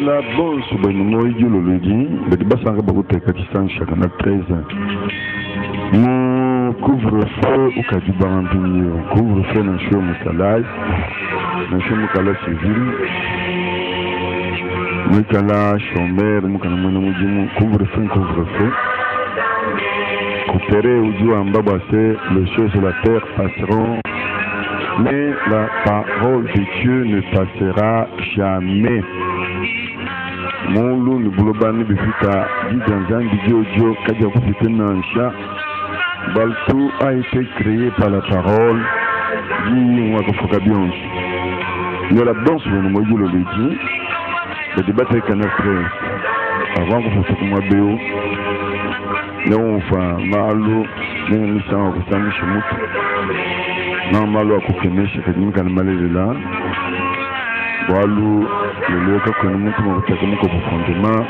la bonne souvenir du lodi, le débat sans rebouter Katistan chaque année 13. Mon couvre-feu au cas du Barambini, couvre-feu dans le show Moukalai, dans le show Moukala civil, Moukala chômeur, Moukala Mounamoudimu, couvre-feu. Coupéré ou du Ambabassé, les choses de la terre passeront, mais la parole de Dieu ne passera jamais. Mon loup ne boulobani bifika Didanzan Didiodio Kadiakoufite Nansha Baltou a été créé par la parole dit Wakafokabion. Il y a la danse de Moïse le dit, le débat avec un frère. Avant que vous fassiez moi Béo, nous enfin Malo, nous nous sommes au Sami Chemout. Non, Malo a coupé, je fais une calme là. Walou, le lieu que nous avons fait comme profondément,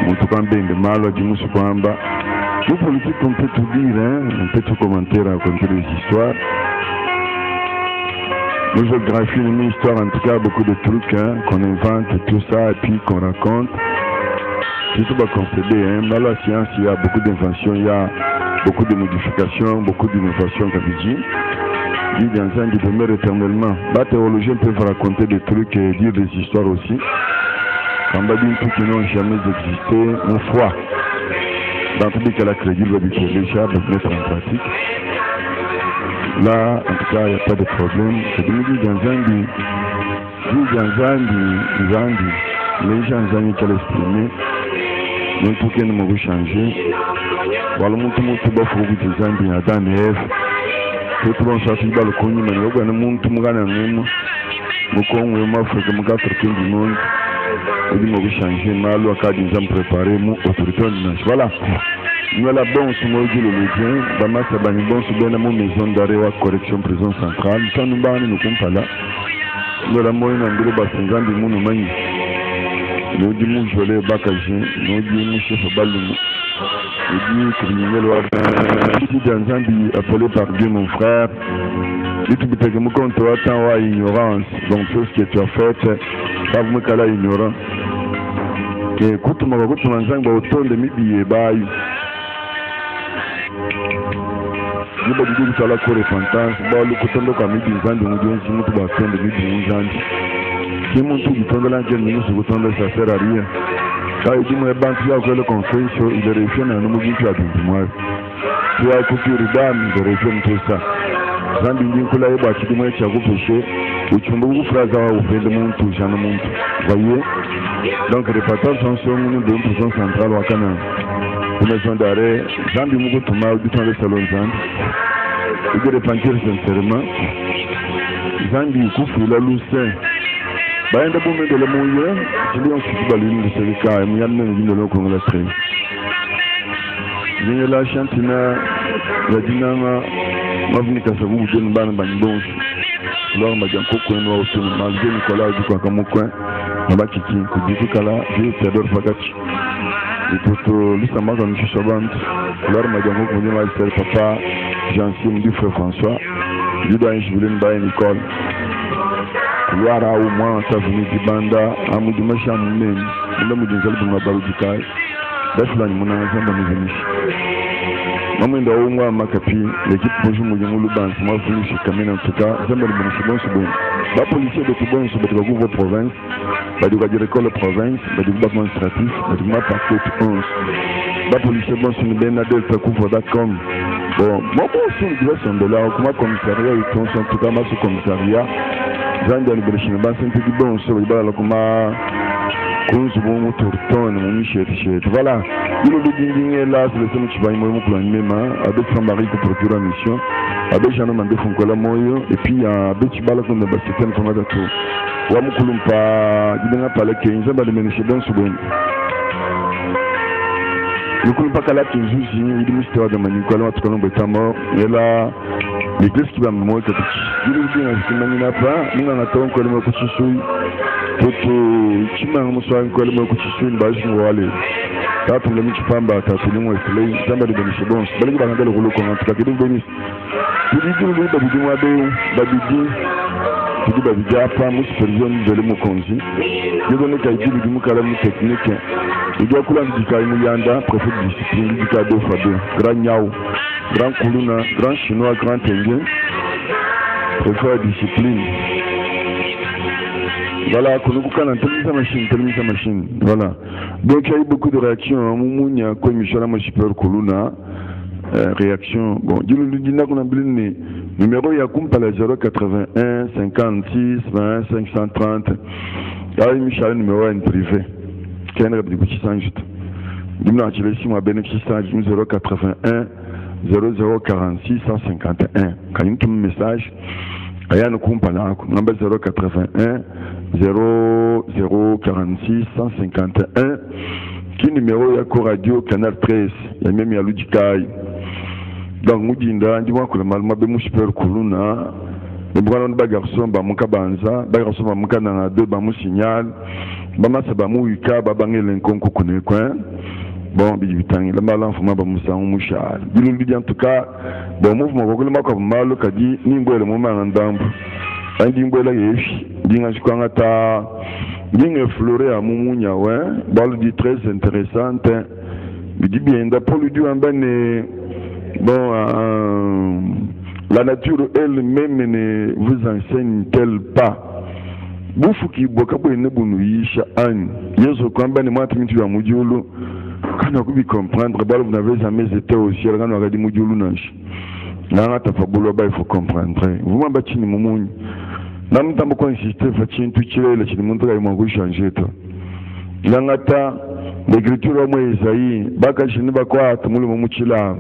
nous avons bien de mal à dire nous bas. Nous politiques, on peut tout dire, hein? On peut tout commenter, raconter des histoires. Nos géographies, une histoire, en tout cas, beaucoup de trucs hein, qu'on invente, tout ça, et puis qu'on raconte. C'est tout va concéder. Hein? Dans la science, il y a beaucoup d'inventions, il y a beaucoup de modifications, beaucoup d'innovations, comme je dis. Dit dans un qui demeure éternellement. La théologie peut raconter des trucs et dire des histoires aussi. Quand on va dire tout qui n'ont jamais existé, mon foi. Dans tout cas, la crédit va dire déjà de mettre en pratique. Là, en tout cas, il n'y a pas de problème. C'est de me dire dans un dit les gens qui ont exprimé, nous tout qui nous m'ont changé. Voilà, mon tout va faire des gens qui Adam et Ève. Tout le monde s'est dit que le connu, mais le monde tout le monde a même. Mon con, moi, faut que mon gars trouve du monde. Il m'a changé, mal, le cas des gens préparés, mon autorité. Voilà. Nous avons la bonne sous le logien, Bama Sabani bon sous bien mon maison d'arrêt ou correction prison centrale. Quand nous allons nous compter là, nous avons moyen d'enlever le bassin de mon mani. Nous disons je l'ai bakagé, nous disons chef Baloum. Nous disons criminel ou dans un dit appelé par Dieu mon frère. Dit tout que mon compte attend à ignorance. Donc tout ce que tu as fait, ça vous me cala ignorant. Que écoute mon route dans un autant de mes billets bail. Je vais vous dire que la cour repentance, le côté de la midi, de nous dire si nous devons faire de midi, si mon tour du temps de l'angel, nous se retournons, ça sert à rien. Quand il dit, moi, banque, le conférence, il est réussi à nous dire que tu as dit, moi. Tu as coupé le dame, il est réussi tout ça. Quand il dit que là, il dit, moi, tu as péché, ou tu m'as beaucoup phrase à ouvrir le monde, tout, j'en ai monde. Voyez? Donc, les patins sont sur nous de prison centrale au Canada. Une maison d'arrêt, Jean du Mougo Touma, du temps de Salon Jean, il veut repentir sincèrement. Jean du Koufou, la Lucin. Bah, il y a beaucoup de la mouille, je lui ai dit que l'une de ces cas, il y a même une de l'eau la traîne. Il y a la chantina, la dynama, ma vie qu'à sa bouche d'une banne bandon. Alors, ma bien coco, nous aussi, malgré Nicolas, du coin comme mon coin, ma bakiki, que du tout à la, j'ai Théodore Fagachi. Et pour l'Islamah, quand je suis savante, alors ma bien coco, moi, je papa, j'enseigne du frère François, du doigt, je voulais une baille Nicole. Yara ou moi, ça venait du banda, à mon dimanche à mon même, le mot d'une seule de ma barre du caille. That's là, mon enfant dans mes amis. Maman de Ouma Makapi, l'équipe bonjour Mouyamou Ban, moi venu chez Kamine en tout cas, j'aime le bon second. La police de tout bon sur le gouvernement province, du l'école province, du gouvernement administratif, du map paquet 11. La police bon sur le Benadel Takoufo.com. Bon, moi aussi, une direction de là, comment commissariat, ils sont en tout cas ma sous-commissariat. J'en ai le Bréchine, c'est un petit bon sur le bas, comment. Voilà, il est là, c'est le seul qui va y avoir avec Jean-Marie qui procure la mission, avec Jean-Marie Fonkola Moyo, et puis avec Chibala comme le Bastien Fonadato. Wamukulumpa, il n'a pas le 15 ans, il m'a dit dans ce bon. Le Kulumpa Kala qui joue, il dit Mr. de Manicola, en tout cas, on est mort, et là, l'église qui va me mourir, il dit que je n'ai pas, nous en attendons que le mot Toto chima muswa nkwele mwe kuchiswini bashi mwale tatu mle michipamba tatu ni mwe silei zamba de benishe bons bali kuba ngandele kuluko nga tukakidi benis Bididi babidi mwabe babidi tu dis déjà pas mon supervision de mon conseil je donne qu'à dire du mukalamu technique il doit couler du kaïmou yanda préfet de discipline du cadeau fado grand nyao grand kuluna grand chinois grand indien préfet de discipline voilà qu'on nous canne telle machine voilà donc il y a eu beaucoup de réactions mumunya comme Michel super kuluna réaction bon je nous dis qu'on a blindé numéro ya kumpala 081 56 20 530 ya Michel numéro en privé qui est un république qui s'en juste nous avons acheté moi bénéfice 081 0046 151 quand il y a un message il y a un kumpala number 081 0046 151 qui numéro ya radio canal 13 il y a même ya Ludikai donc nous disons que le malma be super kuluna le bwana ba garçon ba muka banza ba garçon ba muka na deux ba mu signal ba masa ba mu wika ba bangele nkonko kone coin bon bi bitangi la mala fuma ba musa mu shal bilu bi en tout cas bon mouvement ko le mako malo kadi ni ngwele mo manga ndambu andi ngwele yefi dinga shikwanga ta dinga fleurer à mumunya ouais balle dit très intéressante il dit bien da pour lui dire en ben bon, la nature elle-même ne vous enseigne-t-elle pas? Bouffou qui bokapo ne bounouyi sha'an. Yeso kwamba ne mati mitu ya mujulu. Quand on peut comprendre, vous n'avez jamais été au ciel quand on a dit mujulu nanchi. Nanga tafabulo ba il faut comprendre. Vous m'abatez ni moumouni. Nam tambo ko insister fatin tout chile le chini montre ka mo changer to. Nanga ta l'écriture mo Isaïe baka chini ba kwa tumulu mo muchila.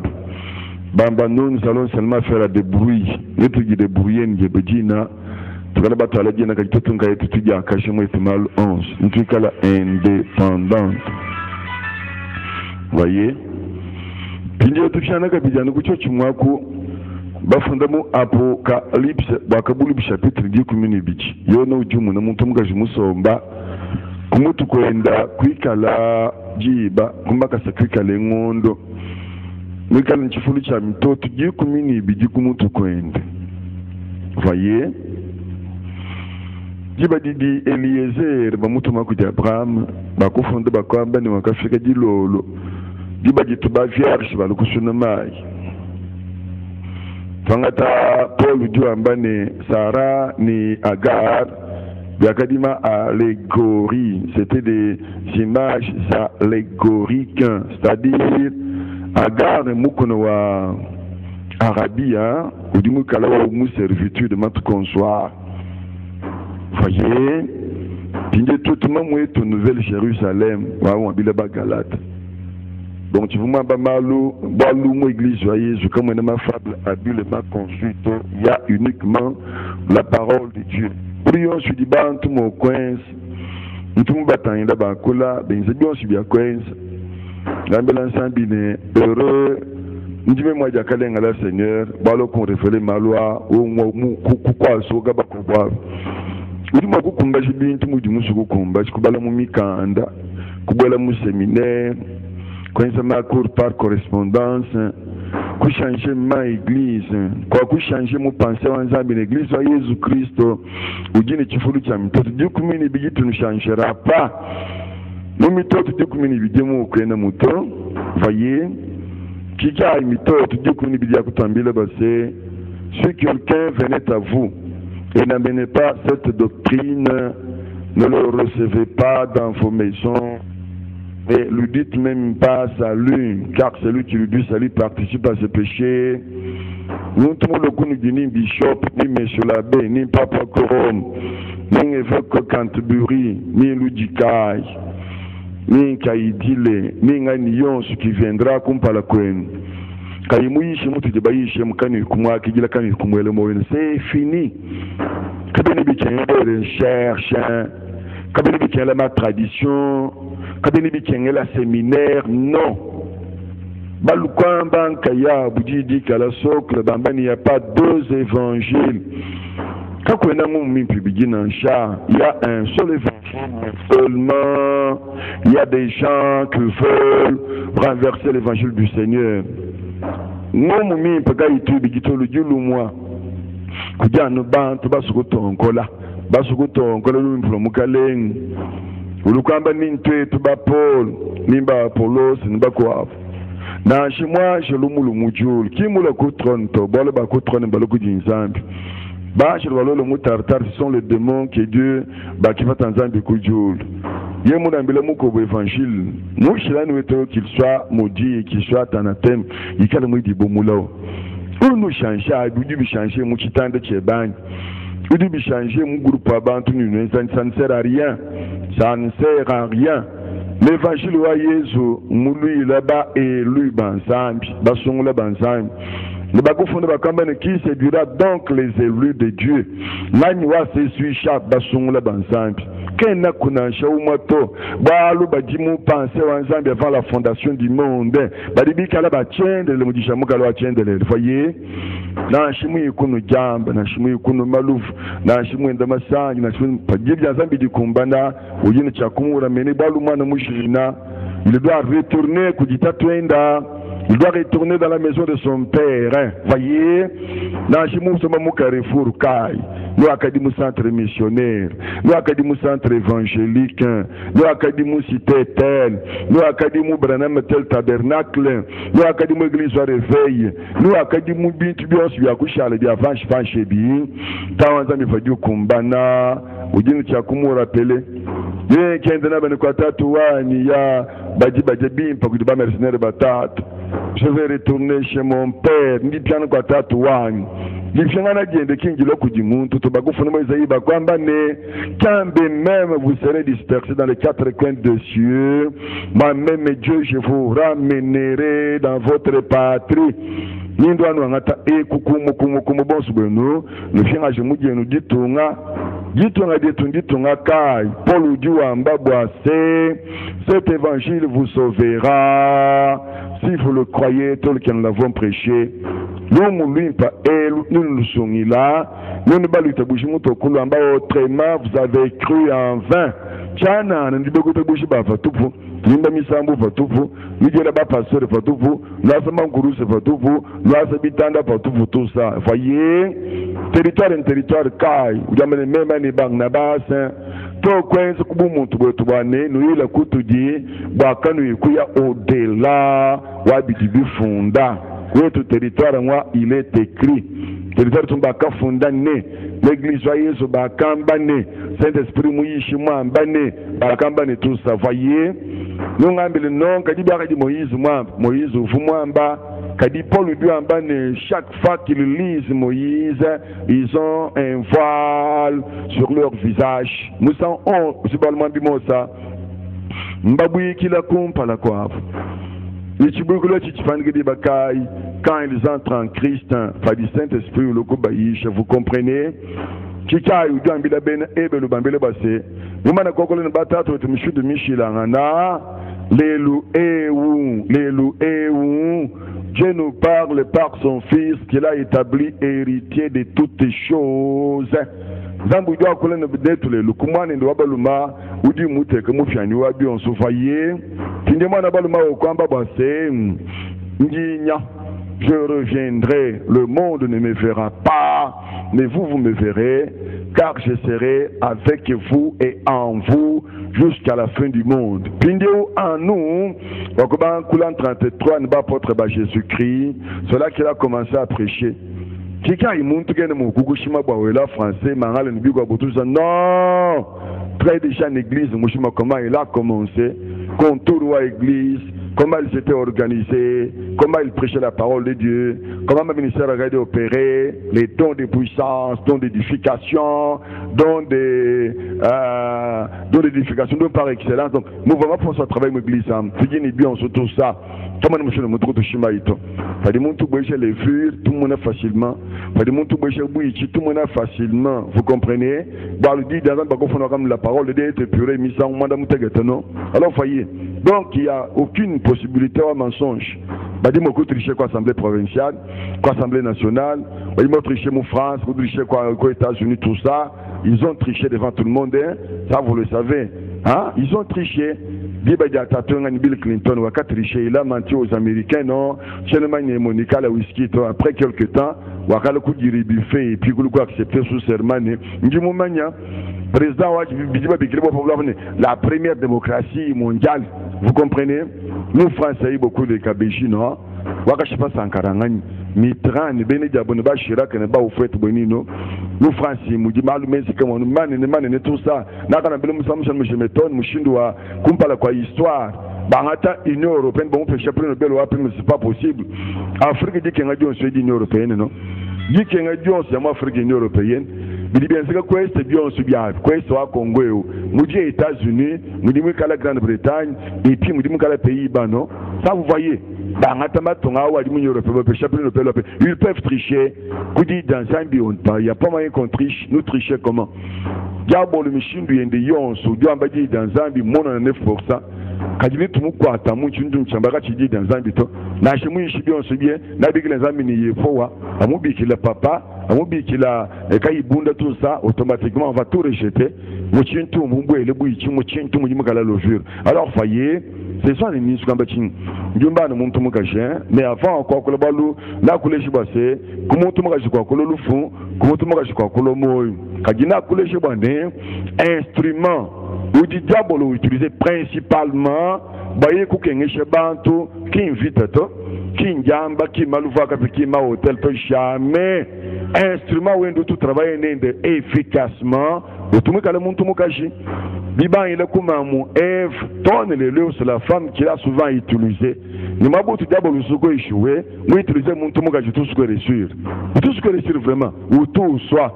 Bamba nous allons seulement faire des bruits. Les trucs de bruit n'gebedina. Tu vas pas aller dire que tout un cas tout dia caché moi c'est mal 11. Une truc à la indépendante. Voyez? Puis tout chana ka bijana ku chochi mwako bafunda mu Apocalypse bakabulu chapitre 10 kumini bichi. Yo no ujumu na muntu mugaje musomba kumutu kwenda kwikala jiba kumbaka sakwikala ngondo. Mwikala nchifulu cha mitoto tujiye kumini bidi kumutu kwende. Voyez? Jiba didi Eliezer bamutu makuja Abraham bakufunde bakwamba ni wakafika jilolo. Jiba jituba vierge balukusuna mai. Fangata Paul ujua ambane Sarah ni Agar biakadima allégorie. C'était des images allégoriques, c'est-à-dire Agar mukono wa Arabia ou du mukala wa mu servitude de notre consoir. Voyez, pinde tout le monde est au Nouvelle Jérusalem wa on bile ba Galate. Donc tu vous m'as pas malou, balou mo église joyeuse comme on ma fable habilement construite, il y a uniquement la parole de Dieu. Prions sur di bantu mo coins. Tout le bataille là ba kola, ben c'est bien sur bien coins. L'ambulance bine heureux ndime mwa jakalenga la Seigneur balo kon refele malwa o mu kwa so gaba ko bwa udi mwa kukumba jibintu mu dimusu kukumba kubala mu mikanda kubala mu séminaire kwenza ma cours par correspondance ku changer ma église kwa ku changer mu penser wanzambi l'église wa Jésus Christ ujini chifulu cha mtoto dikumini bijitu ne changera pas. Nous mettons tout le monde évidemment au Kenya moto, voyez, qui a imité tout le monde évidemment au basé. Si quelqu'un venait à vous et n'amenez pas cette doctrine, ne le recevez pas dans vos maisons et lui dites même pas salut, car celui qui lui dit salut participe à ce péché. Nous tout le monde dit ni bishop, ni monsieur l'abbé, ni papa Corom, ni évêque Canterbury, ni Ludikai. Ni kaidile ni ngani yonsu qui viendra kumpala kwenu kaimuishi mutu jibaishe mkani kumwa kijila kani kumwele moyo c'est fini kabeni bikengele cherche kabeni bikengele ma tradition kabeni bikengele séminaire non balukwamba nkaya bujidi kala socle bambani il y a pas deux évangiles. Quand on a mon il y a un seul évangile seulement. Il y a des gens qui veulent renverser l'évangile du Seigneur. Nous, mon peut pas y trouver le Dieu le moi. Kudia no ban to ba suko to ngola. basukuto ngololu mfulo mukaleng ulukamba nintwe tuba Paul nimba Apollos nimba kwa na shimwa shelumulu mujul kimula ku trône to bole ba ku trône baloku jinzambi ba shirwalo le mutartar ce sont les démons que Dieu ba qui va tanzambi ku jul yemuna mbele muko bo évangile mu shilani weto qu'il soit maudit qu'il soit anathème ikale mu di bomulao pour nous changer du bi changer mu kitande chebani du bi changer mu groupe abantu ni ça ne sert à rien, ça ne sert à rien. L'évangile wa Yesu mulu là-bas et lui bansambi basongula bansambi le bakufunda bakambane qui séduira donc les élus de Dieu nani wa se chaque basongula bansambi kena kuna shaumato balu bajimu penser wanzambi avant la fondation du monde badibi kala ba chende le mudisha mukalo wa chende le voyez na shimu ikunu jamba na shimu ikunu malufu na shimu enda masangi na shimu pajibi zambi dikumbana ujini chakumura meni balu mwana mushina il doit retourner kujita twenda. Il doit retourner dans la maison de son père. Hein. Voyez, dans Chimou Somamu Carrefour Kai, nous académie centre missionnaire, nous académie centre évangélique, nous académie cité tel, nous académie Branham tel tabernacle, nous académie église au réveil, nous académie Bintubios Yakusha, les avanches fanchebi, Tawanzami Fadiou Kumbana, Oudine Tchakumu rappelé. Bien, Kendana Benekwatatu, Niya, Badi Badjabim, Pakuduba mercenaire Batat. Je vais retourner chez mon père. Ni piano Kwatatu Wani. Ni piano de Kingi Lokudimun, tout au Bagoufon Moïsaï Bakwambane. Quand même vous serez dispersés dans les quatre coins de cieux, moi-même Dieu, je vous ramènerai dans votre patrie. Nindwa ngata e kukumu kumu bonsubeno le chien a jemu nous dit tonga kai Paul dit wamba cet évangile vous sauvera si vous le croyez tel que nous l'avons prêché nous nous sommes là nous ne balute bouchimu tokulu amba autrement vous avez cru en vain chana ndibegote bushi bafa tupu Nimba misambu fatufu, nijela ba pasteur fatufu, lasa manguru se fatufu, lasa bitanda fatufu tout ça. Voyez, territoire kai, ujamene mema ni bang na basa, to kwenze kubu muntu bwetu bwane, nuila kutuji, bakanu ikuya au-delà, wabidi bifunda. Kwetu territoire moi il est écrit. Territoire tumbaka funda ne, l'église wa Yesu bakamba ne, Saint-Esprit muishi mwamba ne, bakamba ne tout ça. Voyez, nous avons non, kadi bakadi Moïse Fumwamba, kadi Paul Duamba ne, chaque fois qu'ils lisent Moïse, ils ont un voile sur leur visage. Nous sommes c'est pas le moins bimosa. Mbabui kila kumpa la quoi. Quand ils entrent en Christ, par du Saint-Esprit ou le Kobaïch, vous comprenez? Kika ou Gambila Ben Ebel ou Bambele Bassé. Vous m'avez encore une bataille avec M. de Michilangana. L'élu Dieu nous parle par son Fils qu'il a établi héritier de toutes les choses. Zambu doit coller le bedette le kumani ndo wabaluma udi muteke mufyani wabi on sofaye tindema na baluma okwamba base nginya je reviendrai le monde ne me verra pas mais vous me verrez car je serai avec vous et en vous jusqu'à la fin du monde. Pindéo en nous, Wakoban Koulan 33 n'est pas apôtre Jésus-Christ, cela qu'il a commencé à prêcher. Kika imuntu kene mu kukushima bawela français mangale nbigwa botuza non très déjà en église mushima comment il a commencé contour à église comment il s'était organisé comment il prêchait la parole de Dieu comment le ministère a été opéré les dons de puissance dons d'édification dons d'édification dons par excellence donc nous vraiment pour ce travail l'église c'est une bien sur tout ça comment nous monsieur notre shima ito pas de monde tout bouger les vues tout le monde facilement pas de monde tout bouger bouichi tout le monde facilement vous comprenez bah le dit dans un bago fona comme la parole de Dieu est purée mise en monde mutegetano alors voyez donc il y a aucune possibilité au mensonge bah dit beaucoup tricher quoi assemblée provinciale quoi assemblée nationale ils m'ont triché mon France ils triché quoi aux États-Unis tout ça ils ont triché devant tout le monde hein? Ça vous le savez hein ils ont triché Diba Diatatonga ni Bill Clinton wakati triché il a menti aux Américains non seulement ni Monica la whisky après quelques temps wakala ku diri buffet et puis ku accepter sous serment ndi mumanya président wa bidiba bikiribo problème la première démocratie mondiale vous comprenez nous français beaucoup de kabeji non waka shipa sankarangani Mitran bene jabone ba Chirac ne ba ofet bonino nous français mu di malu mesi kama mane tout ça na kana bele musamusha mshemeton mushindwa kumpala kwa histoire bangata Union européenne bon fait chapeau Nobel wa mais c'est pas possible Afrique dit que ngadi on se dit Union européenne non dit que ngadi on se Afrique Union européenne bidi bien c'est quoi c'est bien on bien quoi c'est wa Congo mu di États-Unis mu di kala Grande-Bretagne et puis mu di kala Pays-Bas non ça vous voyez ils peuvent tricher. Dans Zambie, il n'y a pas moyen qu'on triche. Nous tricher comment? Diabo le machine du Yon, so du ambadi dans Zambie, mon 9%. Kadimi tout quoi, ta mouchine d'un chambara qui dit dans Zambie. Na chez moi, je suis bien, on se bien. Na big les amis n'y faut. Amoubi qui le papa, amoubi qui la kaibunda tout ça, automatiquement on va tout rejeter. Mouchin tout, mouboué, le bouichi, mouchin tout, moumouka lojure. Alors, voyez. C'est ça les ministres Kambachin. Jumba ne monte mon cachet, mais avant encore que le balou, la coulée chibassé, comment tout le monde a quoi le fond, comment tout le monde a quoi le mot. Kadina coulée chibandé, instrument, ou du diable utilisé principalement, baye koukenye chebanto, qui invite à toi, qui njamba, qui malouva, qui ma hôtel, peut jamais, instrument où tout travail efficacement, ou tout le monde a le monde tout le monde. Biban il est comme un Ève, donne les lieux sur la femme qu'il a souvent utilisé. Il m'a beau tout d'abord le souko échoué, moi utiliser mon tout mon tout ce que réussir. Tout ce que réussir vraiment, ou tout soit.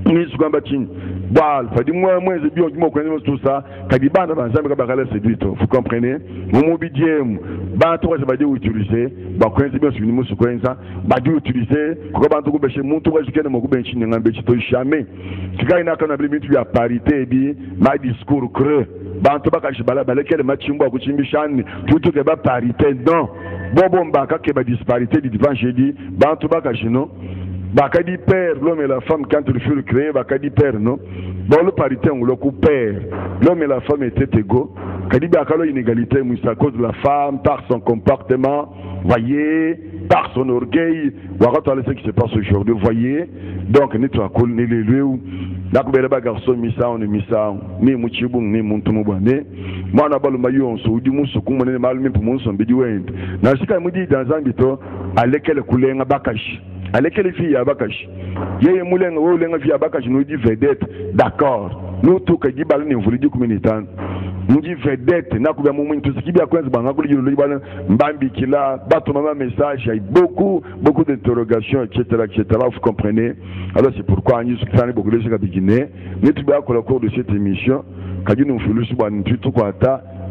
Ni ce qu'on bâtit. Bal, fait moi je dis on connaît tout ça. Kadiba na banzambe kabakala séduit. Vous comprenez? Mon mobilier, ba to va dire utiliser, ba connaît bien sur ni ce qu'on ça, ba dire utiliser, ko ba to ko beche mon to ko kene mo ko benchi ngambe chito jamais. Tika ina kana bli mitu ya parité bi, ma discours creux. Ba to ba ka shibala ba lekele machimbo ko chimbishani, tout que ba parité non. Bobo mbaka ke ba disparité du divan jeudi, ba to ba ka chino. Bakadi père, l'homme et la femme, quand ils furent créés, Bakadi père, non? Bon, le parité, on le coupe père. L'homme et la femme étaient égaux. Kadi Bakalo inégalité, c'est à cause de la femme, par son comportement, voyez, par son orgueil. Voilà ce qui se passe aujourd'hui, voyez. Donc, nous sommes les lieux où, là, garçon, missa, on est missa, ni mouchibou, ni montumobane. Moi, on a pas le maillot, on se dit, moussou, comme on est mal, même pour mon son bidouin. Dans ce cas, il me dit, dans un bito, à lequel couler un bakash. Allez, quelle fille à Bakash? Il y a un moulin où l'un vient à Bakash, nous dit vedette, d'accord. Nous, tout que dit balne, vous le dites comme une étang. Nous dit vedette, n'a qu'un moment, tout ce qui vient à quoi se banque, le Liban, Mbambi qui l'a, bateau maman message, il y a beaucoup d'interrogations, etc., vous comprenez. Alors, c'est pourquoi nous sommes beaucoup de gens à Guinée. Nous sommes au cours de cette émission, quand nous faisons le souvent, tout quoi,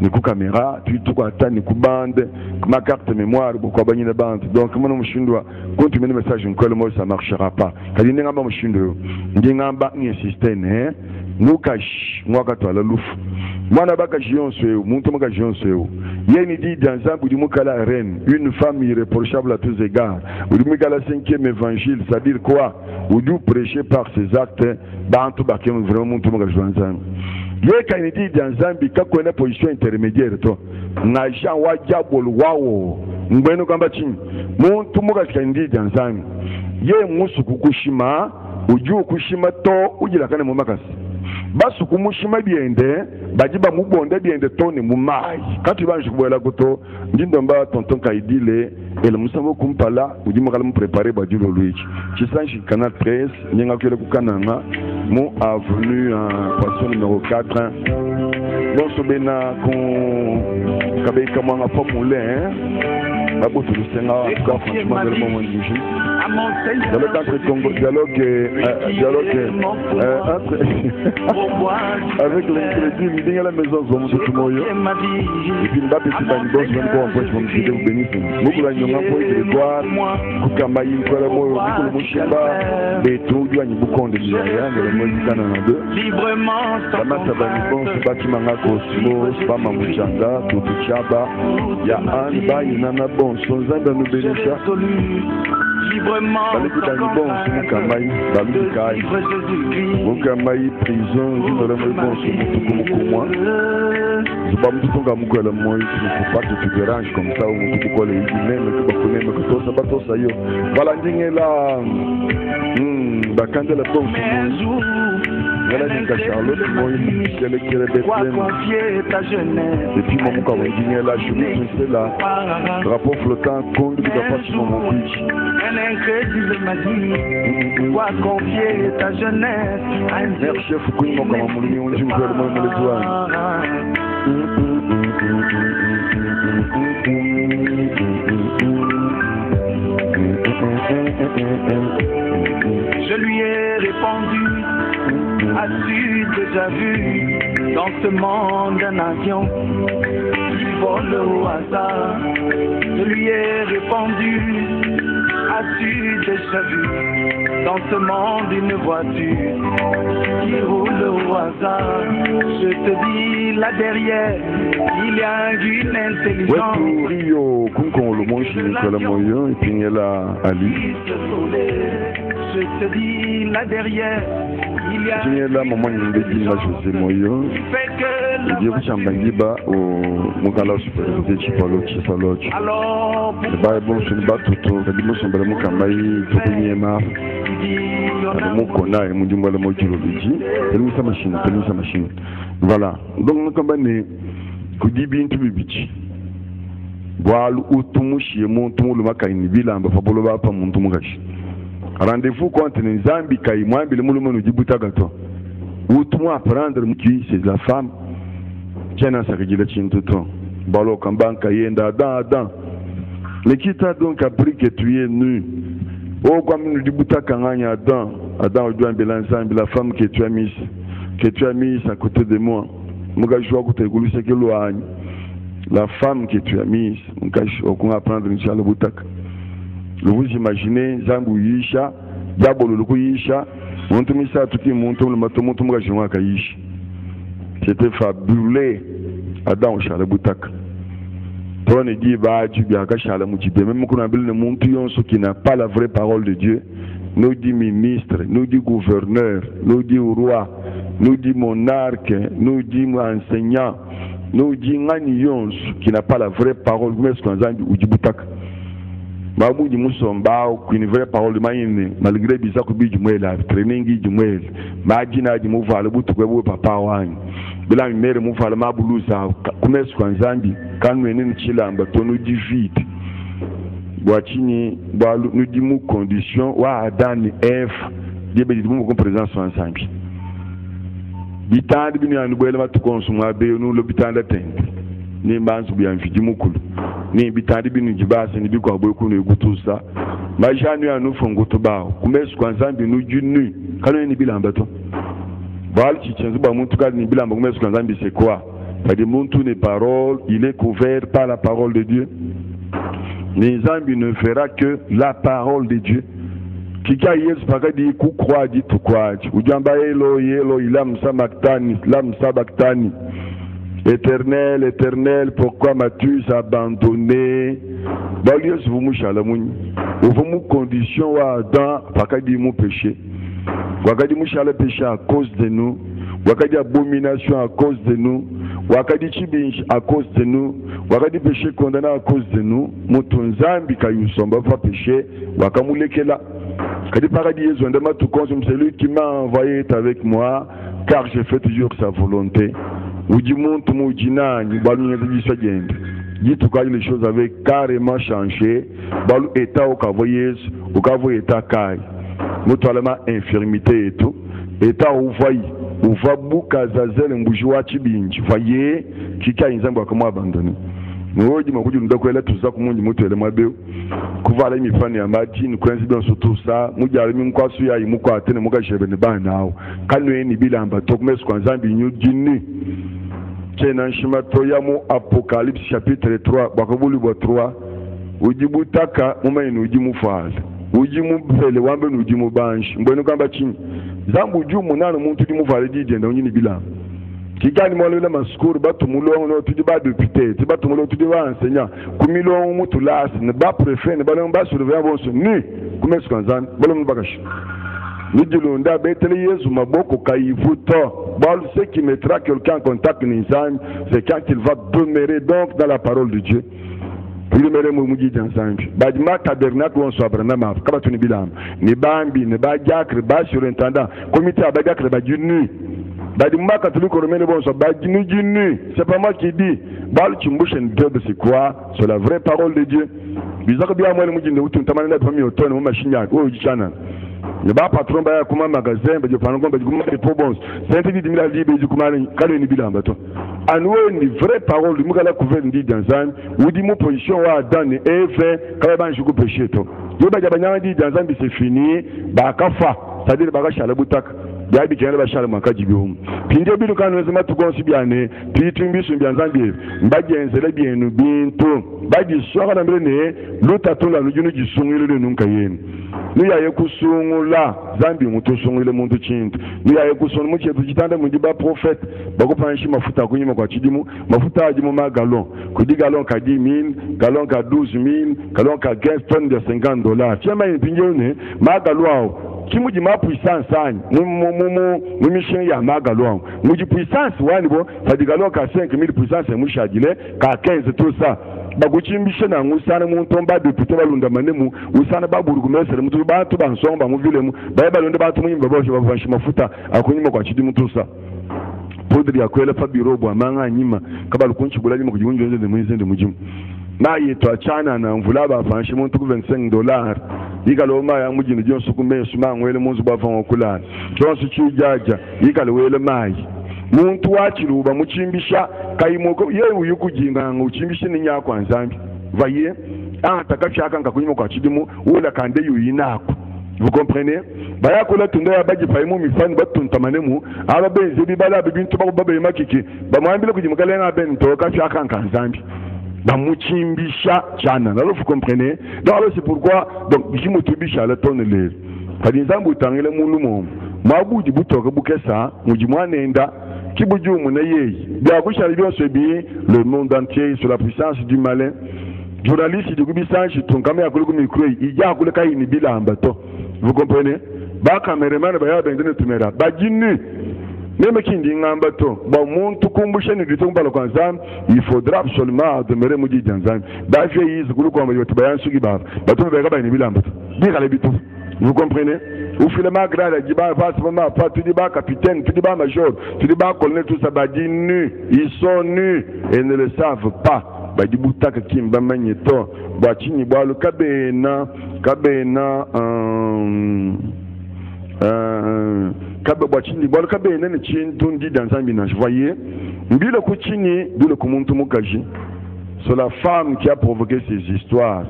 ni ku caméra tu quoi ta ni ku bande ma carte mémoire beaucoup abani na bande donc moi mshindwa quand tu mets le message encore le mot ça marchera pas kadi ngamba mshindo ngamba ni système hein nous cache moi ka to la lufu mwana baka jionse muntu maka jionse yeni dit dans un bout du mukala reine une femme irréprochable à tous égards ou du mukala 5e évangile c'est-à-dire quoi ou du prêcher par ses actes bantu bakem vraiment muntu maka jionse. Il y a une idée dans Zambie qui a une position intermédiaire. N'a jamais wa diable wao. Mbeno kambachini. Mon tout le monde a une idée dans Zambie. Il y a un moussou kukushima. Uju kushima to ujila kane mumakasi. Basu kumushima biende. Bajiba mubonde biende to ni mumai. Quand tu vas jouer la goto, ndimba tonton kaidile. Et le moussamo kumpala. Uji makala préparer badjulo luichi. Chisanchi canal 13. Nyenga kule kukananga. Mon avenue en poisson numéro 4. Bon, ce bénin qu'on avait comment à formuler, ma botte de Sénat, franchement, de le moment du jeu. Dialogue entre Congo, dialogue entre avec les crédits, à la maison, tout le monde. Et puis, la petite banque, même quand on voit, je vais vous bénir. Beaucoup de gens ont fait des doigts, Koukamaï, Kolamo, Moucheba, des trous, du Aniboucon de l'Iran, de la Moïse librement, ça m'a sabani, c'est pas qui m'a Cosmos, pas Mamouchanga, tout Chaba, il y a un bail, il y en a bon. bon son zamba nous bénisha baleki bangi bonso mukamai balukai mukamai prison zinolemo bonso mutuku mukumwa zuba mututunga mukwela moi tu ne faut pas que tu déranges comme ça ou mutuku kwa le même que bakoneme que tosa batosa yo voilà ndingela bakandela bonso voilà ninga Charlotte moi kele kele Bethlehem et puis mon muka wengingela chumi c'est là drapeau flottant conduit de passe mon beach. Un incrédule m'a dit, quoi confier ta jeunesse à un Mère chef, comment on dit, on dit, on Je lui ai répondu, as-tu déjà vu dans ce monde un avion qui vole au hasard? Je lui ai répondu, as-tu déjà vu dans ce monde une voiture qui roule au hasard? Je te dis là derrière, il y a une intelligence. Rio, le monde le moyen, et puis il y a Ali. Je te dis là derrière, il y a une maman qui là José Moyo. Je vous chambangiba au Mukala supervisé Chipolochi Salochi. Le Bible se bat tout, le Bible se bat Mukamai, Topiniema. Mukona et Mujumala Mojologi. Tell sa machine. Voilà. Donc nous comprenons que Dibin to Bibichi. Boal Utumushi et Montum Makaini Villa, Bafaboloba Pamuntumugashi. Rendez-vous contre les Zambie, Kaïmoin, le mouvement du Boutagato. Où tout le monde apprendre qui c'est la femme. Tiens, ça réglé tout le temps. Balo Kamban, Kayenda, Dan. L'équipe a donc appris que tu es nu. Oh, comme nous dit Boutakanganya, Adam, Adam, la femme que tu as mise à côté de moi. Mugajou à côté de Goulou, c'est que l'ouagne. La femme que tu as mise, on va apprendre une chale Boutak. Vous imaginez, Zambou Yisha, Diabolo Yisha, Montumisa, tout le monde, le maton, Kayish. C'était fabuleux. Adam Charles-Boutak. On dit, va, tu bien, Charles-Moutibé. Même qu'on a le monde qui n'a pas la vraie parole de Dieu, nous dit ministre, nous dit gouverneur, nous dit roi, nous dit monarque, nous dit enseignant, nous dit Nganions qui n'a pas la vraie parole, mais ce qu'on a dit, ou dit Boutak. Babou di musomba une vraie parole de maïne malgré bisaku bi jumela training jumel majina di muvala butu kwebo papa wani bila mere muvala mabuluza kumesu kwa nzambi kanwe nini chilamba tonu di vite boachini balu nous di mu condition wa adani f dibe di mu présence ensemble bitandi binu anu bwele matu konsuma be nu lo bitanda tente ni mbanzu bi anfiji mukulu ni bitandi binu jibase ni bikwa boy kuno egutusa majanu ya nufu ngutu bao kumesu kwa nzambi nujunu kano ni bilamba to bal chichenzu ba muntu kali ni bilamba kumesu kwa nzambi c'est quoi c'est des muntu ne parole il est couvert par la parole de Dieu. Les nzambi ne fera que la parole de Dieu. Kika yesu pakadi kukwa di tukwaji ujamba elo ilam sabaktani. Éternel, éternel, pourquoi m'as-tu abandonné? Balios vous mouchalamouni. Vous mou condition wa Adam, wakadi mou péché. Wakadi mouchala péché à cause de nous. Wakadi abomination à cause de nous. Wakadi chibinch à cause de nous. Wakadi péché condamné à cause de nous. Moutonzambi kayusomba fa péché. Wakamulekela. Kadi paradis yesu ndema tout consomme celui qui m'a envoyé est avec moi, car j'ai fait toujours sa volonté. Ujimuntu mujinani balu nyezibiswa jende jitu kaji les choses avaient carrément changé balu état au kavoyes au kavo état kai mutualema infirmité et tout état uvayi uvabu kazazel mbujwa chibinji voyez kika inzambo akamo abandonné ngoji makuji ndakwela tuza kumunji mutuele mabeu kuvala imifano ya madini coincidence tout ça mujali minkwasu ya imukwa atene mugashebe ne banawo kanwe ni bilamba tokumesu kwa nzambi nyujini Tchena Shimato Yamu Apocalypse chapitre 3 bakabuli bo 3 ujibutaka mumaini ujimufala ujimubele wambe nujimubanshi mbwenu kamba chini zambu jumu nanu muntu dimufala dijenda unyini bila qui gagne moi le mascour ba tumulo no tudi ba député ti ba tumulo tudi ba enseignant kumilo mutulas ne ba préfet ne ba non ba surveillant bon so ni kuma skanzan bolom bagash ni dilonda betele yesu maboko kaifuto bol ce qui mettra quelqu'un en contact n'insan c'est quand il va demeurer donc dans la parole de Dieu. Il me remo muji jansange badi ma tabernacle on so abrana ma kaba tuni bilam ni bambi ne ba jakre ba surintendant comité abajakre ba junni badi ma catholique romaine bon so ba junni c'est pas moi qui dis bal chimbushen Dieu de c'est quoi c'est la vraie parole de Dieu bizaka bia moi muji ne utu tamana na famille autonome mo machinya o jichana ne ba patron ba kuma magasin ba je pano ba kuma de pobons saint dit mila libe je kuma kale ni bilam bato anoué une vraie parole, nous allons couvrir une dans ou dit mon position à Dan et fait quand même je coupe péché toi. Yo ba jabanya dit dans c'est fini, ba kafa, c'est-à-dire ba chala butak. Ya bi kene ba chala manka jibio. Pinde bi kan nous ma tout gonsi biane, puis tumbi sun bien zambi. Ba genzele bien nous binto. Ba di soka na mbele lutato la lujunu jisungile le nunka yen. Nous ya yekusungula zambi muto sungile muntu chintu. Nous ya yekusunu mu chetu jitanda mu diba prophète. Ba ko panshi mafuta kunyima kwa chidimu, mafuta ajimu ma galon. Kudi galon ka 10 000, galon ka 12 000, galon ka 15 tonnes de $50. Tiens mais pinjone ma galon qui me dit ma puissance mu mission ya ma galon. Mu di puissance wani bo, ça dit galon ka 5000 puissance mu shadile ka 15 tout ça. Baguchi mbishena ngusana mu ntomba député balunda manemu usana baburugu mesere mutu bantu bansomba mu vile mu balonde bantu mu nyimba boshe bavanshi mafuta akunyima kwa chidi mutu sa podri akwela fabiro bwa manga nyima kabal kunchi bulali mu kujunjo nze mwizende mujimu na yetwa chana na mvula bavanshi muntu ku $25 yikalo ma ya mujinu jonsu kumesu mangwele munzu bavan okulana jonsu chijaja yikalo wele mai muntu wachiruba muchimbisha kayimoko yewu yukujinga nguchimbisha ninya kwanzambi vaye atakachaka ngakunyima kwa chidimu wala kande yuyinako. Vous comprenez? Baya kola tunda ya baji faimu mifani batunta manemu aba benze bibala bibintu baba makiki bamwambile kujimukala na bento kachaka nkanzambi bamuchimbisha chana. Alors vous comprenez? Donc c'est pourquoi donc jimutubisha la tonne kadi nzambu tangile mulumo mabuji butoka bukesa mujimwanenda kibujumu na yeyi bya kushali byose bi le monde entier sur la puissance du malin. Journaliste du Gubisanchi tunkame yakuluku micro ija kuleka ini bila ambato. Vous comprenez? Ba cameraman ba ya bendene tumera ba jinni même kindi ngambato ba muntu kumbushe ni gitumba lo kwanza il faudra absolument demeurer mudi janzan ba je yiz kuluku amba yotu ba yansugi ba bato ba ga ba ini bila ambato bi kale bitu. Vous comprenez? Ou finalement grade diba forcément pas tu dis ba capitaine tu dis ba major tu dis ba colonel tout ça ba dit nus ils sont nus et ne le savent pas. Badi butaka kimba manyeto bwachini bwalu kabena kabe bwachini bwalu kabena ne chintundi dansambi na voyez mbile kuchini bile kumuntu mukaji. C'est la femme qui a provoqué ces histoires.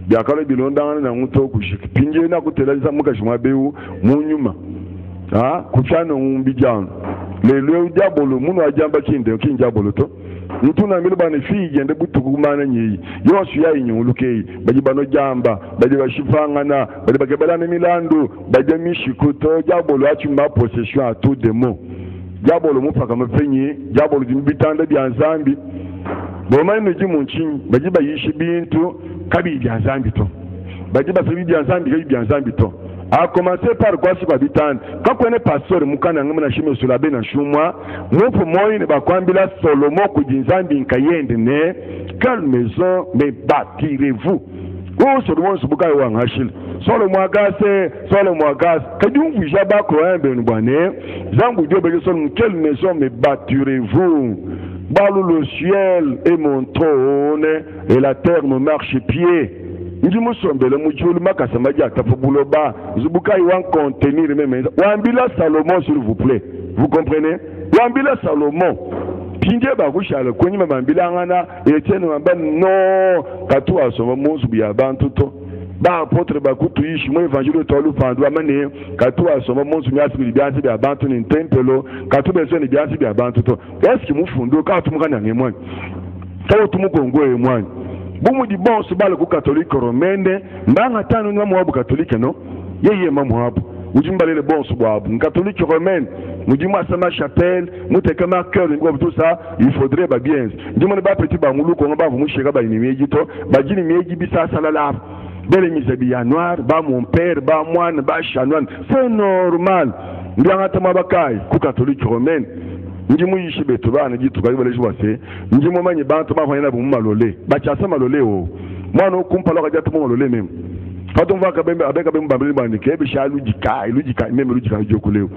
Biakalo bilonda na muto kushiki pinje na kuteleza mukaji mwabeu munyuma kuchana umbijano lelo diabolo munu ajamba kinde kinjabolo to mutuna milba ne fi gende butuku mana nyi yo su ya yinyuluke baji bano jamba baji bashifangana baji bagebala ne milando baji mishikuto diabolo achuma possession à tout demo diabolo mupaka mpenyi diabolo dimbitanda byanzambi boma meji munchin baji bayishi bintu kabi byanzambi to baji basabi byanzambi kabi byanzambi to. A commencer par quoi si babitan quand on est pasteur mukana ngana shime sulabe na shumwa mopo moyi ne bakwambila Solomo kujinzambi nkayende ne quelle maison me bâtirez-vous o Solomo subuka wa ngashil Solomo agase kadumvu jaba ko embe nbane zangu dio bege Solomo quelle maison me bâtirez-vous balou le ciel est mon trône et la terre me marche pied. Ndimu sombele mujulu makasamaji atafubuloba zubukai wan contenir même wambila Salomon s'il vous plaît. Vous comprenez? Wambila Salomon pinje ba kushale konyima bambila ngana Etienne mamba no katu asoma munzu bya bantu to ba apôtre ba kutuishi mo évangile to lu fandu amane katu asoma munzu myasi byansi bya bantu ni tempelo katu beso ni byansi bya bantu to est-ce que mufundo ka tumukana ngemwe tawo tumugongo emwani bumu di bon se bale ku catholique romende mbanga tanu na mwabu catholique no yeye mamu hapo ou du balé le bon soir. Un catholique romaine, nous dis moi ça ma chapelle, nous t'es comme un cœur, tout ça, il faudrait bah bien. Dis-moi pas petit bah moulou qu'on va vous chéra bah une méjito, bah dis une méjito ça ça la belle misabia noir, bah mon père, bah moine, bah chanoine, c'est normal. Bien attends bakai, ku catholique romaine. Ndi mu yishibe tuba na gitu bali baleji wase ndi mu manye bantu bafanya bu malole ba chasa malole o mwana okumpala ka jatu malole mem fato mva ka bembe abeka bembe babili bandi ke be shalu jika meme lujika jokuleo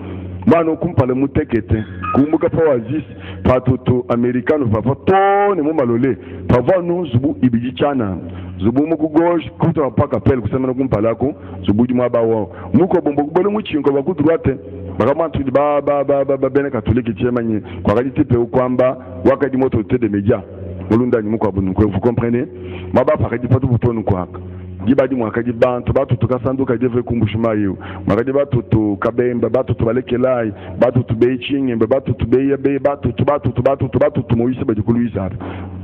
mwana okumpala mutekete kumbuka pa wazis patoto americano va foto ne mu malole pa va nu zubu ibiji chana zubu mu ku gauche kuta pa kapel kusema kumpala ko zubu di mwa bawo muko bombo kubole mu chinko ba ku droite bakamantu ba bene katoliki chemanye kwa kalite pe kwamba wakati moto de media mulunda ni mukwa bunu vous comprenez maba pakati patu butonu kwaka gibadi mwakadi bantu batutu kasanduka jeve kumbushima yo makadi batutu kabemba batutu balekelai batutu beichinge batutu beye batutu moyise badikuluisa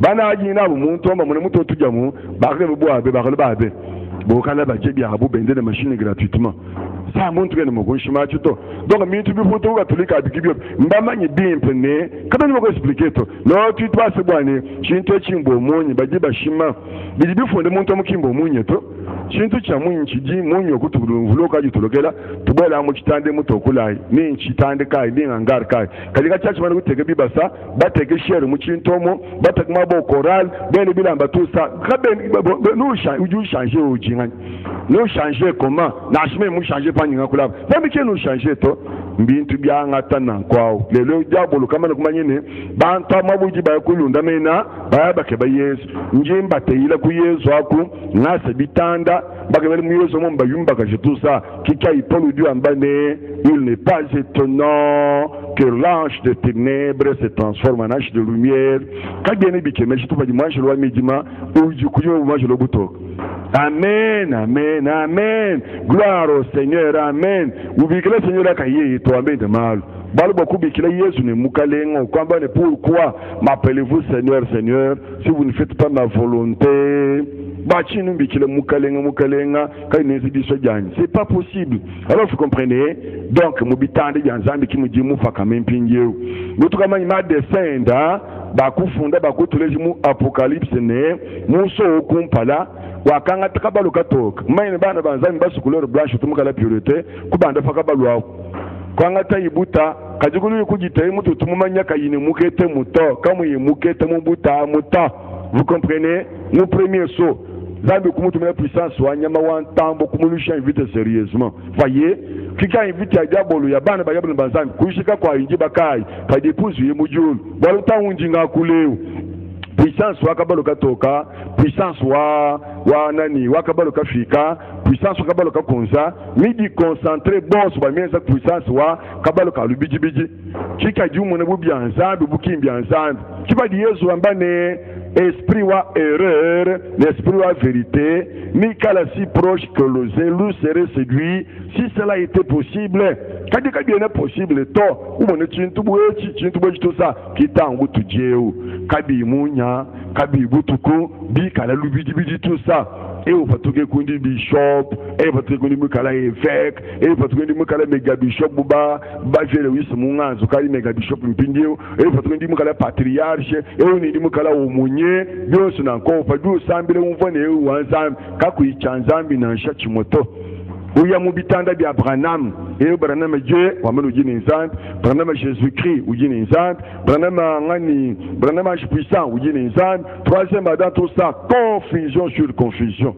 bana aji nabo muntu omba mune muto tujamu bakebe boabe bakale babe bokala bajebi abu bende de machine gratuitement ça montre que nous consommons tout donc mi tu bi photo catholique abikibio mbamanye bien pene kada ni expliquer to no tu dois se boane chinto chimbo monyi baje bashima bidi bi fonde monto mukimbo munye to chinto cha munyi chiji munyo kutubulu vuloka jitologela tubela mu kitande mutokulai ni chitande kai ni ngar kai kali ka chachi bana kutege bibasa batege shere mu chintomo batege mabo choral bene bilamba tout ça kabe nous changer ojinga nous changer comment na chime mu changer ninga kula fambi ke no changer to mbintu bya ngata na kwao lelo diabolo kama na kumanyene banta mabuji ba kulunda mena baya bake ba Yesu njimba teila ku Yesu aku ngasa bitanda bake bali mu Yesu momba yumba ka tout ça kika ipolu du ambane il n'est pas étonnant que l'ange de ténèbres se transforme en ange de lumière kagene bikeme chitu ba dimanche lwa midima uji kuyo mwa jelo buto. Amen, amen, amen. Gloire au Seigneur, amen. Vous vivez que le Seigneur a caillé, toi, amen de mal. Beaucoup de Jésus ne moukalengo. Pourquoi m'appelez-vous Seigneur, Seigneur, si vous ne faites pas ma volonté? C'est pas possible. Alors vous comprenez? Donc, mobitande yanzambi qui me dit moufa kamem pingeu. Mutuka mani ma descenda, baku funda baku tuleji mu apocalypse ne, muso okumpala. Wakanga takabalo katok maine bana banzami basu couleur blanche tumuka la pureté kubanda fakabalwa kwanga tayibuta kajikulu kujitaye mutu tumumanya kayine mukete muto kamuye mukete mubuta muta. Vous comprenez? Mon premier saut zambi kumutumela puissance wanyama wantambo kumulusha invite sérieusement. Voyez kika invite ya diabolo ya bana bayabulu banzami kushika kwa inji bakai kadepuzu yemujulu baluta unjinga kuleu puissance wakabalo katoka puissance wa nani wakabalo kafika puissance wakabalo kakonza midi concentré bon so ba mienza puissance wa kabalo kalubiji biji kika jumu ne bubi ensemble bukimbi ensemble kiba di Yesu ambane esprit wa erreur l'esprit wa vérité Mikala si proche que le zélou serait séduit si cela était possible kadi bien possible to umone chintubuechi tout ça kita ngutu jeu kabi munya kabi butuko bi kala lubidi tout ça et au fatuke kundi bishop et fatuke kundi mukala évêque et fatuke kundi mukala mega bishop buba bajele wisu munganzo kali mega bishop mpindio et fatuke kundi mukala patriarche et oni ndi mukala omunye byose nanko fadu sambile umvone wanzam kakuyichanzambi na nshachimoto uya mubitanda bya Branham et Branham Dieu wamenu ujini nzambi Branham Jésus-Christ ujini nzambi Branham puissant ujini nzambi. Troisième dans tout ça confusion sur confusion.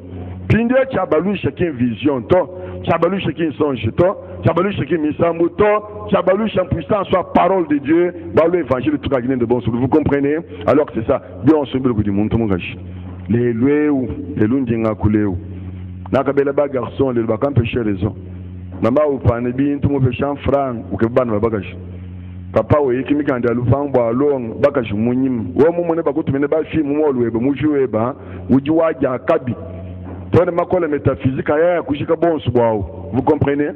Pinde chabalu chacun vision to chabalu chacun songe to chabalu chacun misamu to chabalu chacun puissance soit parole de Dieu dans l'évangile tout gagné de bon sous. Vous comprenez? Alors que c'est ça bien ensemble que du monde tout mongachi les loueu les lundinga kuleu nakabela ba garçon le ba campécher raison mama ou pane bi tout mo pechan franc ou que ban ba bagage papa o yiki mikanda lu fangbo along bagage munyim wo mo ne ba kutumene ba fi mo lo ebe mu juwe ba uji waja kabi tone makola métaphysique aya kushika bon subao. Vous comprenez?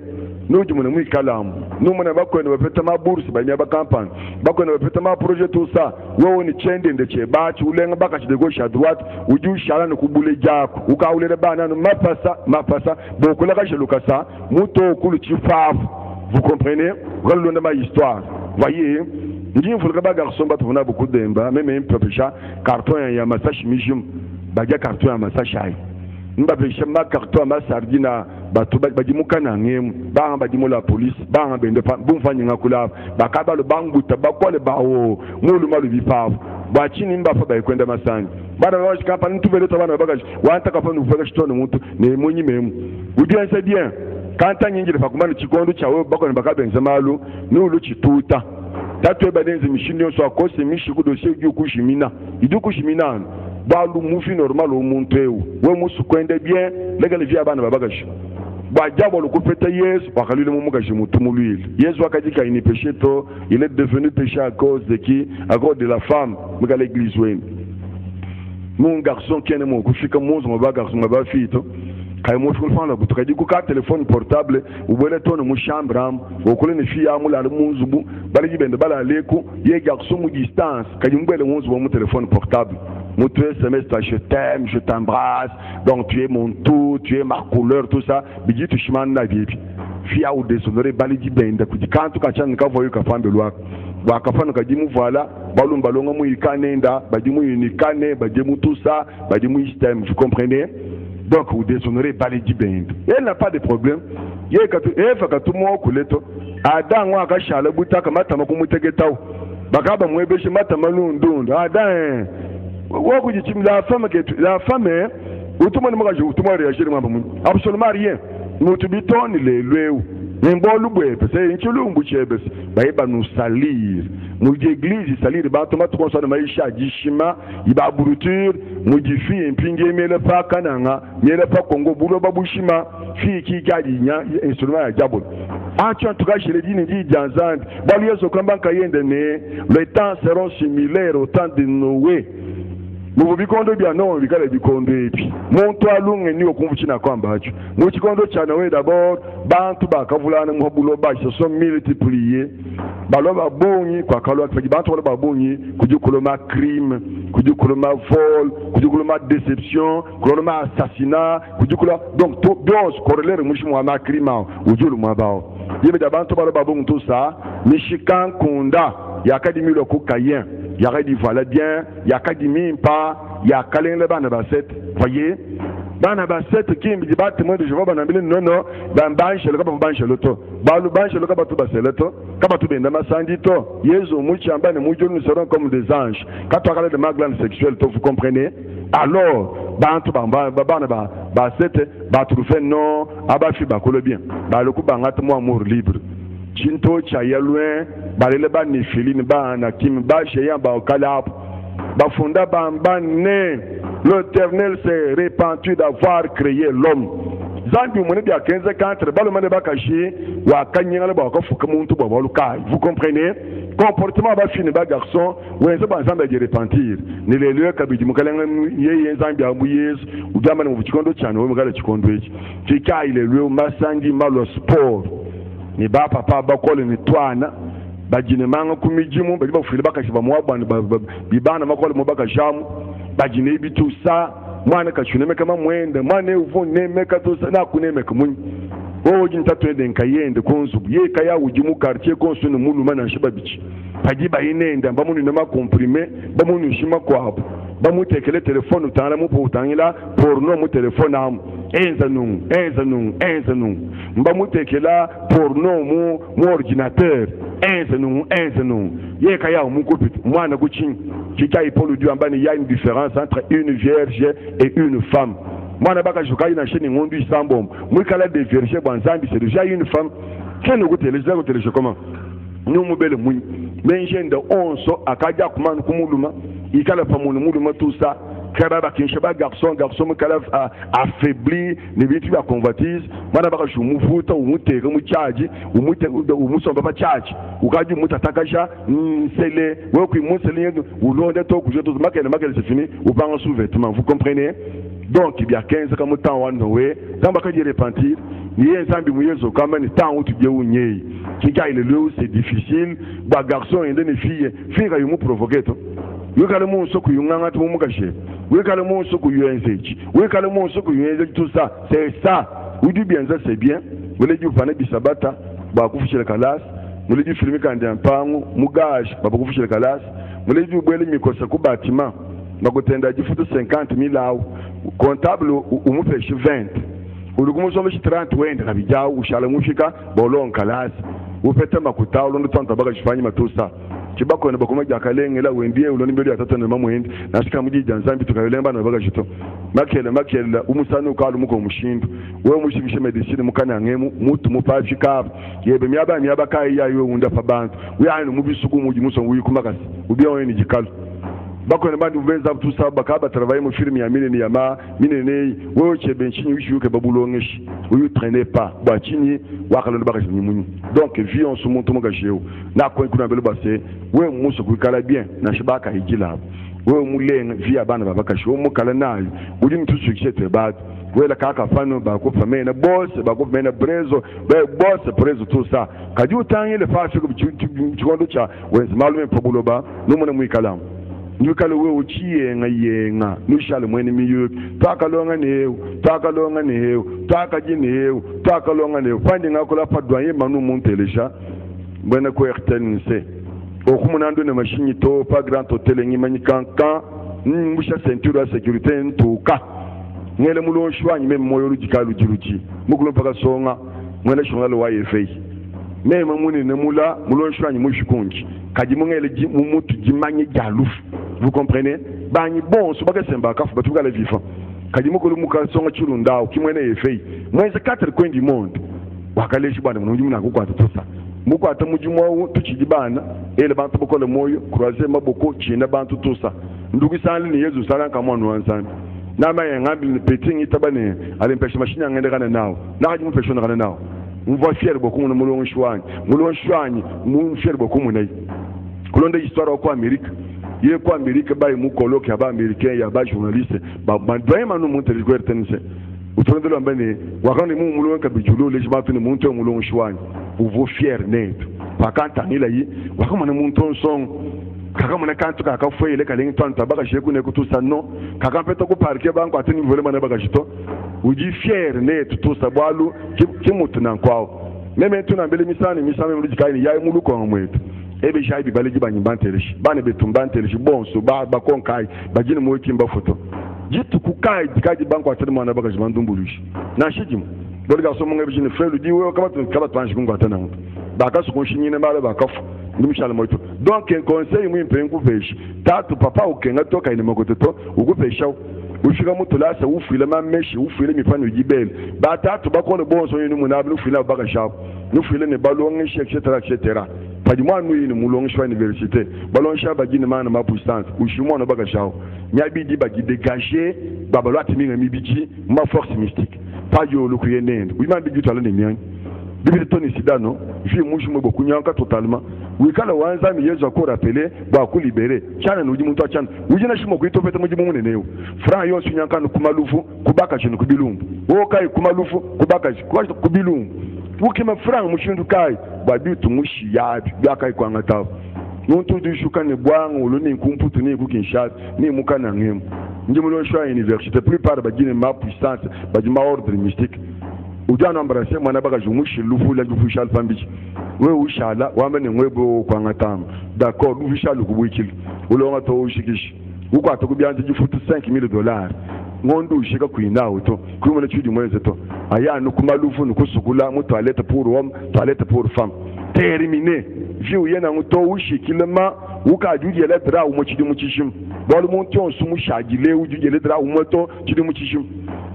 nous du monde kalam nous mon ba ko ne ba ma bourse ba nya ba campagne ba ko ne ba ma projet tout ça wo ni chende de che ba ci ulenga ba ka ci de gauche à droite ou du chala ne kubule jako u ka ulele ba na ma passa beaucoup la ka je lokasa muto kulu ci faf vous comprenez relo na ma histoire voyez ndi mfulka ba garçon ba tuna beaucoup d'emba même un peu carton ya massage mijum ba ga carton ya massage ai mba be shema carton ma sardina ba to ba di mukana ngem ba di mo la police ba be ndo bu fanyi ngakula ba ka ba lo bangu ta ba ko le ba o ngulu malu bi pa ba chini mba fa ba kwenda masani ba da roche kampani tu vele to ba na bagage wa ta ka fa nu fa shito no mutu ne monyi mem udi an c'est bien quand ta nyingi fa kuma chikondo chawo ba ko ne ba ka benza malu no lu chituta tatu eba denze mishini so akose mishiku dosie kushimina idu kushimina balu mufi normal o monteu we musu kwende bien legale via bana babagashi ba jabo le kupeta Yesu bakalule mu mugashi mutumulwile Yesu akajika ini péché to il est devenu péché à cause de qui à cause de la femme muga l'église wen mon garçon qui est mon kufika monzo ba garçon ba fito kay mo ful fan la bu tukadi ku ka téléphone portable u bole to no mu chambre am o kule ne fi amu la munzubu bali bende bala leku ye garçon mu distance kay mu bele munzubu mu téléphone portable mu tu SMS je t'aime je t'embrasse donc tu es mon tout tu es ma couleur tout ça biji tu shimana na bibi fi a u desonore bali bende ku dikantu ka chan ka voyu ka fambe lwa ba ka fanu ka dimu voilà balum balonga mu ikanenda ba dimu unikane ba dimu tout ça ba dimu système vous comprenez. Donc, vous déshonorez Baledi Bend. Elle n'a pas de problème. Il y a tout le monde qui est là. Adam, on a caché le bout de la main, on a mis le temps. Bakaba, moi, je suis matin, Adam, la femme, tout le monde réagit. Absolument rien. Nous te bitons les loups. Parce que nous salir. Nous l'église salir. Nous avons maïcha dishima. Il va bruture. Nous dit fille impingue mais le pas kananga. Mais le pas Congo boulot babushima. Fille qui garde instrument à diable. En tout cas, je l'ai dit, dit Janzand. Les temps seront similaires au temps de Noé. Nous bikondo bia non bikale bikondo epi monto alunge ni okumvuchina kwamba acho mu chikondo chana we d'abord bantu bakavulana mu bulo ba se sont multipliés baloba bonyi kwa kalwa kwa bantu baloba bonyi kujukuloma crime kujukuloma vol kujukuloma déception kujukuloma assassinat kujukula donc tout bien corrélé mushimu wa crime ujulu mwabao yebe da bantu baloba bonyi tout ça mishikan kunda yakadimi lo kukayen il y a dit voilà bien, il y a qu'à dire pas, il y a qu'à aller là-bas dans la voyez, dans la bassette qui me dit bah témoin de Jéhovah dans le non non, dans banche le cap banche le to, bah le banche le cap tout basé le to, cap tout bien dans ma sandito, Yesu mouchi amba ne moujo nous serons comme des anges. Quand tu parles de ma glande sexuelle, vous comprenez? Alors, bah tout bassette, bah tout fait non, abafi bah colle bien, bah le coup bah moi amour libre. Chinto chaya loin balele ba ni filine ba na kim ba cheya ba okala ba funda ba ne l'Éternel s'est repenti d'avoir créé l'homme zandu moni dia 15 balo mane ba kashi wa kanyanga ba ko fuka muntu ba baluka vous comprenez comportement ba fini ba garçon ouais ça ba ensemble de repentir ni le lieu kabidi mukalenga yeye zambi abu yesu ugama mu chikondo cyane we mugale chikondo iki tika ile lieu masangi malo sport ni ba papa ba kole ni twana ba jine manga kumijimu ba ba fili baka shiba mwaba bi bana makole mo baka jamu ba jine bitu sa mwana ka chune meka mamwende mwana uvu ne meka to sa na kune meka mun o jin tatwende nkayende konzu ye kaya ujimu quartier konsu no mulu mana shiba bichi paji ba inenda ba munu na comprimé ba munu shima kwa ba mu tekele telefone utanga mu po utangila porno mu telefone am enzanung mba mu tekela porno mu ordinateur enzanung ye kaya mu kopit mwana kuchin kika ipolo du ambani il y a une différence entre une vierge et une femme mwana baka jukai na cheni ngondu isambom mu kala de vierge banzambi c'est déjà une femme kene ko télécharger comment nous mu bele mu menjende onso akaja kumanu kumuluma ikala pamunu muluma tout ça Kababa Kinshaba garçon Mukala affaibli ne vitu ya convoitise mana baka jumufuta umuteka mu charge umusomba ba charge ukaji mutatakasha sele wewe kuimusele ulonde to kujeto makele c'est fini ou pas en sous-vêtement vous comprenez donc il y a 15 comme temps on Noé dans baka di repentir ni ensemble muyezo kama ni temps tu je unye qui ga ile le c'est difficile ba garçon et des filles ga yumu provoquer to we kale mu so ku yunganga to mu kashe we kale mu so ku UNC we kale mu so ku UNC tout ça c'est ça ou du bien ça c'est bien vous les du fane bisabata ba ku fishela kalas vous les du filmer kandi ampangu mugash ba ku fishela kalas vous les du bwele mikosa ku bâtiment bakutenda jifutu 50,000 awo comptable umu feshi 20 ulugumu so 30 wenda kabijao ushala mushika bolon kalas upeta makutao londo tonta baga chifanyi matusa chibako ne bakoma jakalenge la wendie uloni mbele atatu ne mamwendi nashika mujiji janzambi tukayolemba na baga chito makela umusanu kalu muko mushindu we mushibishe medicine mukana ngemu mutu mupafika yebe myaba kai yayo unda fa bantu uyani mubisuku muji musongo yukumakasi ubiyo ni jikalu bako ne bandu venza tout ça bakaba travailler mu film ya minene ya ma minene wo chebe chini wishuke babulongeshi uyu traîner pas ba chini wakalo baka chini munyu donc vie on se monte mo gasheo na ko kuna belo basse we muso kukala bien na shibaka hijila we mulenga vie abana babaka sho mu kala nayo udi mtu succès bad we la kaka fano ba ko famena boss ba ko famena brezo ba boss brezo tout ça kadi utangi le fa chiko chikondo cha we malume pobuloba no mona mu ikalamu nyukale we uchiyenga yenga nushale mwene miyo takalonga newu takajinewu takalonga newu fandi ngakola padwanye manu muntelesha bwana ko RTNC okumunando ne machine to pa grand hotel ngimanyi kanka mbusha ceinture ya sécurité ntuka ngele mulo shwanyi meme moyo rujikalu jiruji mukulo paka songa mwene shongalo wa yefe meme muni ne mula mulo shwanyi mushikunji kaji mungele mutu jimanye jalufu. Vous comprenez? Bani bon, so baka semba kafu batu baka la vivant. Kadi moko muka songa chulunda ukimwene yefei. Mweze 4 coins du monde. Wakaleshi bana mungu muna kukwata tosa. Muko ata mujimo tuchijibana ele bantu bokole moyo croiser maboko china bantu tosa. Ndugu sanli ni Yesu sala kama nwanzani. Nama yengambi ni peting itabane alimpesha machine ngende kana nao. Na haji mpesha kana nao. Mvo fier boku mu mulongo shwanyi. Mulongo shwanyi mu fier boku mu nayi. Kulonda histoire kwa Amerika. Ye kwa Amerika bayi mukoloki aba Americain ya ba journaliste ba doyen manu montere ko RTNC utondo lo mbane wakani mu mulongo kabijulo le jibatu ni muntu mulongo shwani uvo fier net pakanta ngila yi wakama na muntu song kaka mona kantu kaka foyele kalengi twanta baka sheku ne kutusa no kaka peta ko parke banko atini vole mana baka jito uji fier net to sabwalu kimutu na kwao meme tuna mbele misani mlujikaini yayi muluko ngomwetu ebe shaibi baleji banyimbanterishi bane betumbanterishi bonso ba konkai bajini mo kimba foto jitu kukai dikaji banko atene mwana baka jimandumbulushi na shijimu dole ga so mo ngebi jini frelu di we kaba twanshi kungo atana muntu baka su kunshinyine male bakafu ndimshala moito donc un conseil mu impengu veshi tatu papa ukenga toka ine makoteto ukupesha ushika mutu lasa ufile mameshi ufile mifano yibele batatu bakole bonso yinu munabulu ufile baka shapo nufile ne balonge etc. Padimwa nui ni mulongishwa université balonsha bagine mana ma puissance ushimona baka shao nyabidi bagi dégager babalwati minga mibiji ma force mystique payo lukuyenende uyima bigi twala ne myani bibi toni sidano fi mushumo bokunyanka totalement wikala wanza mi yezo ko rappeler ba ku libérer chana no jimuntu achana ujina shimo kuitopeta mujimu muneneo fra yo sunyanka no kumalufu kubaka chino kubilumbu wo kai kumalufu kubaka kubilumbu ukima fra mushindu kai babitu mushi yabi yakai kwangata nuntu dushuka ne bwangu loni nkumputu ni kukinshat ni mukana ngemu njimulo shwa université plupart bagine ma puissance bajima ordre mystique ujana embrasser mwana baka jumushi lufu la lufu shal fambichi we ushala wambe ne ngwebo kwangata d'accord lufu shal kubwikili ulonga to ushikishi uko atokubyanze jifutu $5,000 ngondo ushika kuinawo to kumona chudi mweze to aya nukumalufu nukusukula mu toilette pour homme toilette pour femme terminé viu yena nguto ushikilema ukajuje le dra umo chidi mu chishim bolu muntu onsu mu shagile ujuje le dra umo to chidi mu chishim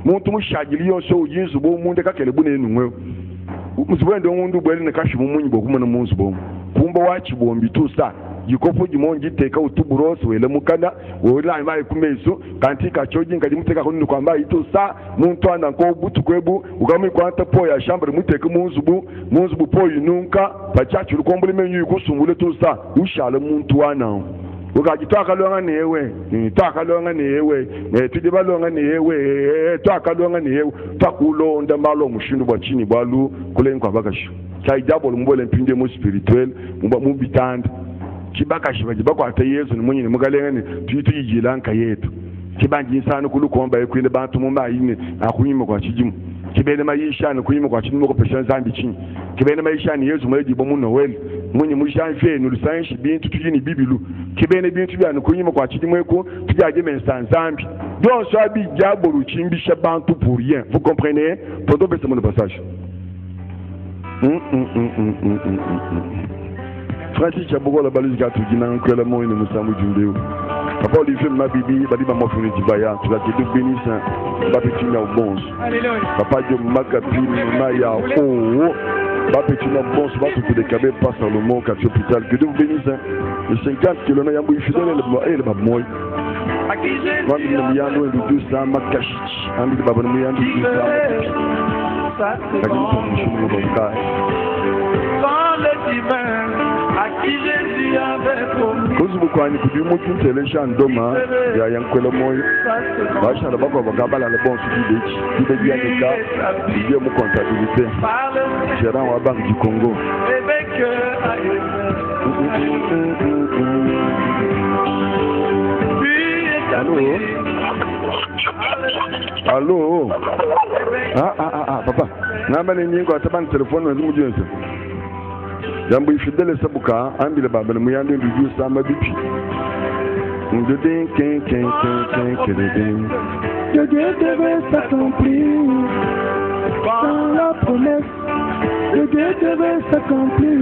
muntu mu shagili yonso ujinsu bo munde kakele bune nunwe musubwende ngundu bweli ne kashi mu munyi bokumana munsu bo kumba wachi bombi tu sa yikopo jimonji teka utuburoso wele mukana wala mai kumeso kantika choji ngadi muteka kunu kwamba ito sa muntu anda ko butu kwebu ukami kwanta po ya chambre muteka munzubu po yinunka pachachu rukombole menyu kusungule to sa ushala muntu wana ukaji to akalonga newe to akalonga newe tudi balonga newe to akalonga newe takulonda malo mushindu bwa chini bwalu kule nkwa bakashu kai double mbole mpinde mu spirituel mu bitanda kibakashi bajibakwa ate Yesu ni mwenye mugalengane tuyijilanka yetu kibanji insana kulukomba ekwinde bantu mu mayine akunyima kwa chijimu kibene mayishana kunyima kwa chijimu ko pesha zambi chini kibene mayishana Yesu mwejibo mu Noel mwenye mushanfe nulisanshi bintu tujini bibilu kibene bintu byanu kunyima kwa chijimu eko tujaje mensan zambi byonso abi jabolu chimbisha bantu pour rien vous comprenez tonto bese mon passage Francis Chabogola balise gatujina nkwela moyo ni musamu jundeu papa Olivier mabibi badi ba mofuni dibaya tu la te bénisse ba petit na bon papa jo magapi na ya oh ba petit na bon ba tout de cabe passe le mot qu'à l'hôpital que Dieu vous bénisse le 50 km ya mbu fidèle le ba moy Wami na miyando ndu dusa makashi ambi baba na miyando dusa kakini tumshukuru kwa sans le divin à qui Jésus avait promis. Kuzi bukwani kudimu kintelesha ndoma ya yankwela moyo basha la bako bagabala le bon suivi de qui bien le cas il mu comptabilité gérant wa banque du Congo Allô papa namba ni nyingo ataban telephone wangu mjenzi Jambo ifidele sabuka ambile baba na muyande nduju sama bipi ndedin ken que Dieu devait s'accomplir dans la promesse que Dieu devait s'accomplir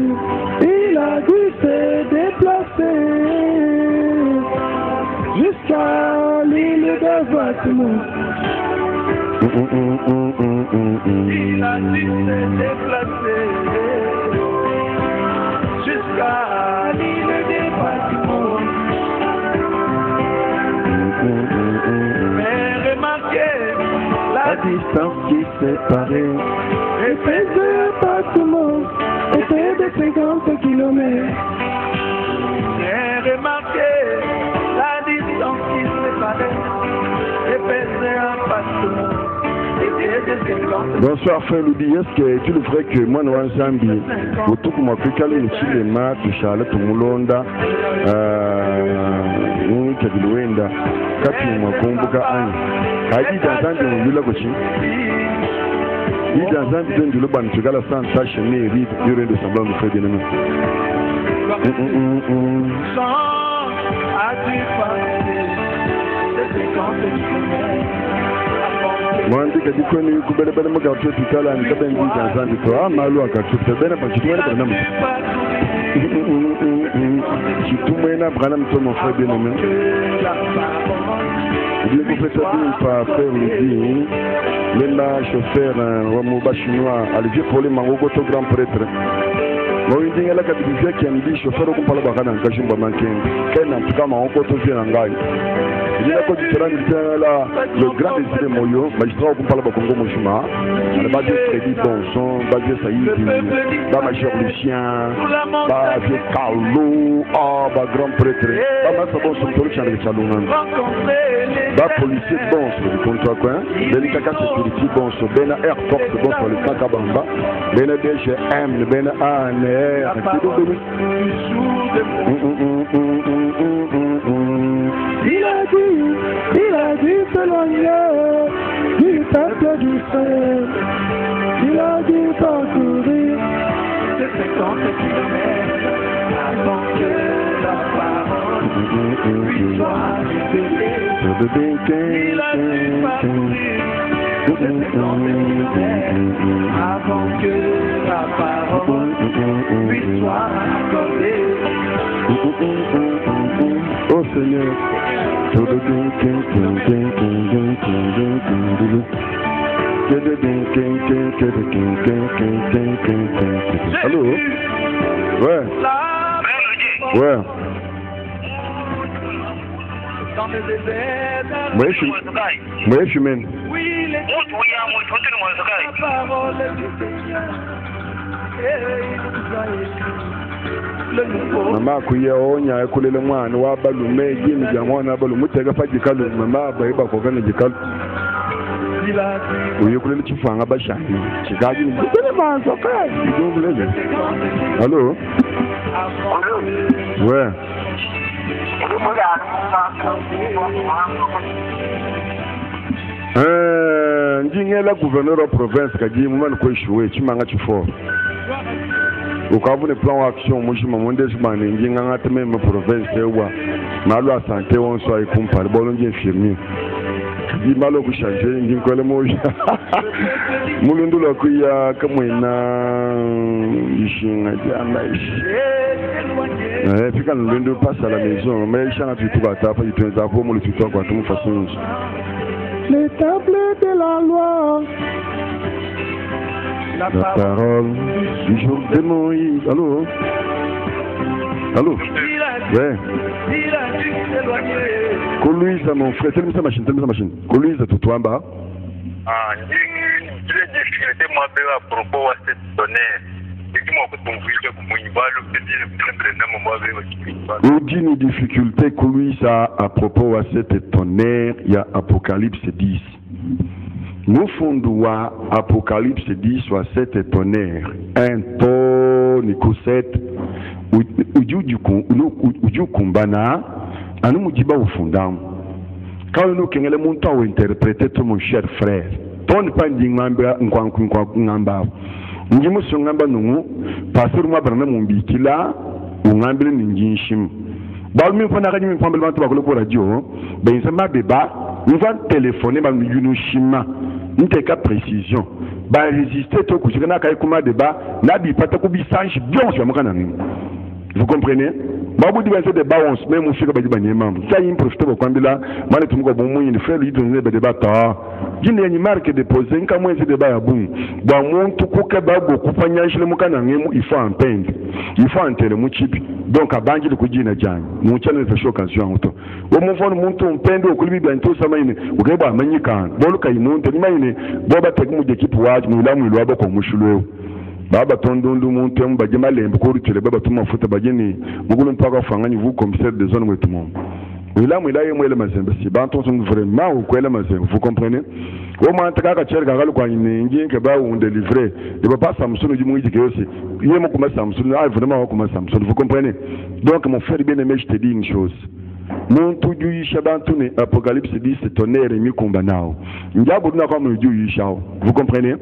il a dû se déplacer jusqu'à l'île de Vatimou il a dû se déplacer jusqu'à l'île des bâtiments. Mais remarquez la distance qui séparait et faisait bâtiments était de 50 kilomètres. Mais remarquez la distance qui séparait et faisait un bâtiment. Bonsoir frère Ludi, est-ce que tu le ferais que moi nous ensemble autour de moi pécale le cinéma de Charlotte Mulonda ni kabiluenda kati mwa kumbuka ani kaidi danzandi ngula gochi ida danzandi ndulo ban tugala sans tâche mais rid durant de semblant de frère de nous Mwandi kadiko ni kubelebele mga watu tukala ni kaba ngi danzandi to amalu akatuta bena pa kitwele bana mu kitumwena bana mto mon frère bien nommé il est peut-être pas faire le dit lenda chauffeur wa muba chinois Olivier Paul Mangogo to grand prêtre Moi ndinga la kabisa kiambi chauffeur ko pala bakana nkashimba mankenga kena tukama onko to vient ngai il a connu le grand désir moyo magistrat au Kumpala Bakongo Moshima le badieu Freddy Bonson badieu Saïdi ba major Lucien ba vieux Carlo ba grand prêtre ba massa bon son chane chalungan ba policier bon le contre quoi delinquant sécurité bon so bena air force bon sur le Kakabamba bena DGM bena ANR il a dû s'éloigner du peuple d'Israël. Il a dû parcourir de 50 kilomètres avant que la parole lui soit révélée. Il a dû parcourir de 50 kilomètres avant que la parole lui soit accordée. Oh Seigneur. Allô? Ouais. Ouais. Moi, je mène. mama kuye onya ekulele mwana wa balume gini bya mwana balume tega fa jikalu mama ba ko gana jikalu uye kulele chifanga bashani chigaji ni bele manzo ka ngulele allo ouais njingela gouverneur de province kaji mumana ko ishuwe chimanga chifo ukabune plan action mushima monde chimane njinga ngateme mu province ewa malo santé on so ay kumpar bolo nje infirmier di malo ku changer nginkole moja mulundula ku ya kamwena ishinga jana ishi fika nundu passe à la maison mais chana tu va taper tu vas pour mu tuto kwa tu façon les tables de la loi la parole du jour de Moïse. Allô? Allô? Ouais. Coluisa, mon frère, telle sa machine. Coluisa, tout toi en bas. Ah, j'ai des difficultés, moi, à propos de cette donnée. Ou dit une difficulté que lui ça à propos à cette tonnerre, il y a Apocalypse 10. Nous fondons Apocalypse 10 soit cette tonnerre, un ton, 7, ou du kumbana, à nous diba au fondant. Quand nous kengele montant ou interpréter tout mon cher frère, ton pas d'ingamba, n'kwangamba. Ngimu sungamba nungu pastor mwa bana mumbikila ungambile ninjinshim balmi fana kanyi mfambele bantu bakole ko radio ben sama beba nva téléphoner ba yunushima nteka précision ba résister to kushikana kai kuma débat na bi pata ko bi sange bien sur mukana nini vous comprenez babu diba se débat on se même on fika ba diba nyema ça y profiter ko kwambila mane tumuko bon moyen frère lui donner ba débat ta gine ni marque de poser nka mwen se débat ya bon ba muntu kuke babo kufanya shile mukana ngemu il faut entendre il faut entendre mu chipi donc abangi de kujina jani mu channel fa occasion auto wo mu fonu muntu mpende okulibi byanto samaine ukeba amanyika bolu kai muntu ni maine boba tegu mu equipe waje mu lamu ilwabo ko mushulwe baba tondondu muntu mu baje malembe ko rutele baba tuma futa bajeni mugulu mpaka fangani vous commissaire de zone wetu mu ilamu ilaye mwele mazembe si bantu sont vraiment au kwela mazembe vous comprenez au moins taka cherga galu kwa nyingi ke ba on délivrer de pas Samsung du muiji aussi yemo kuma Samsung ah vraiment kuma Samsung vous comprenez donc mon frère bien aimé je te dis une chose mon tout du yisha bantu ne Apocalypse 10 c'est tonnerre mi komba nao njabu na kwa mu du yisha vous comprenez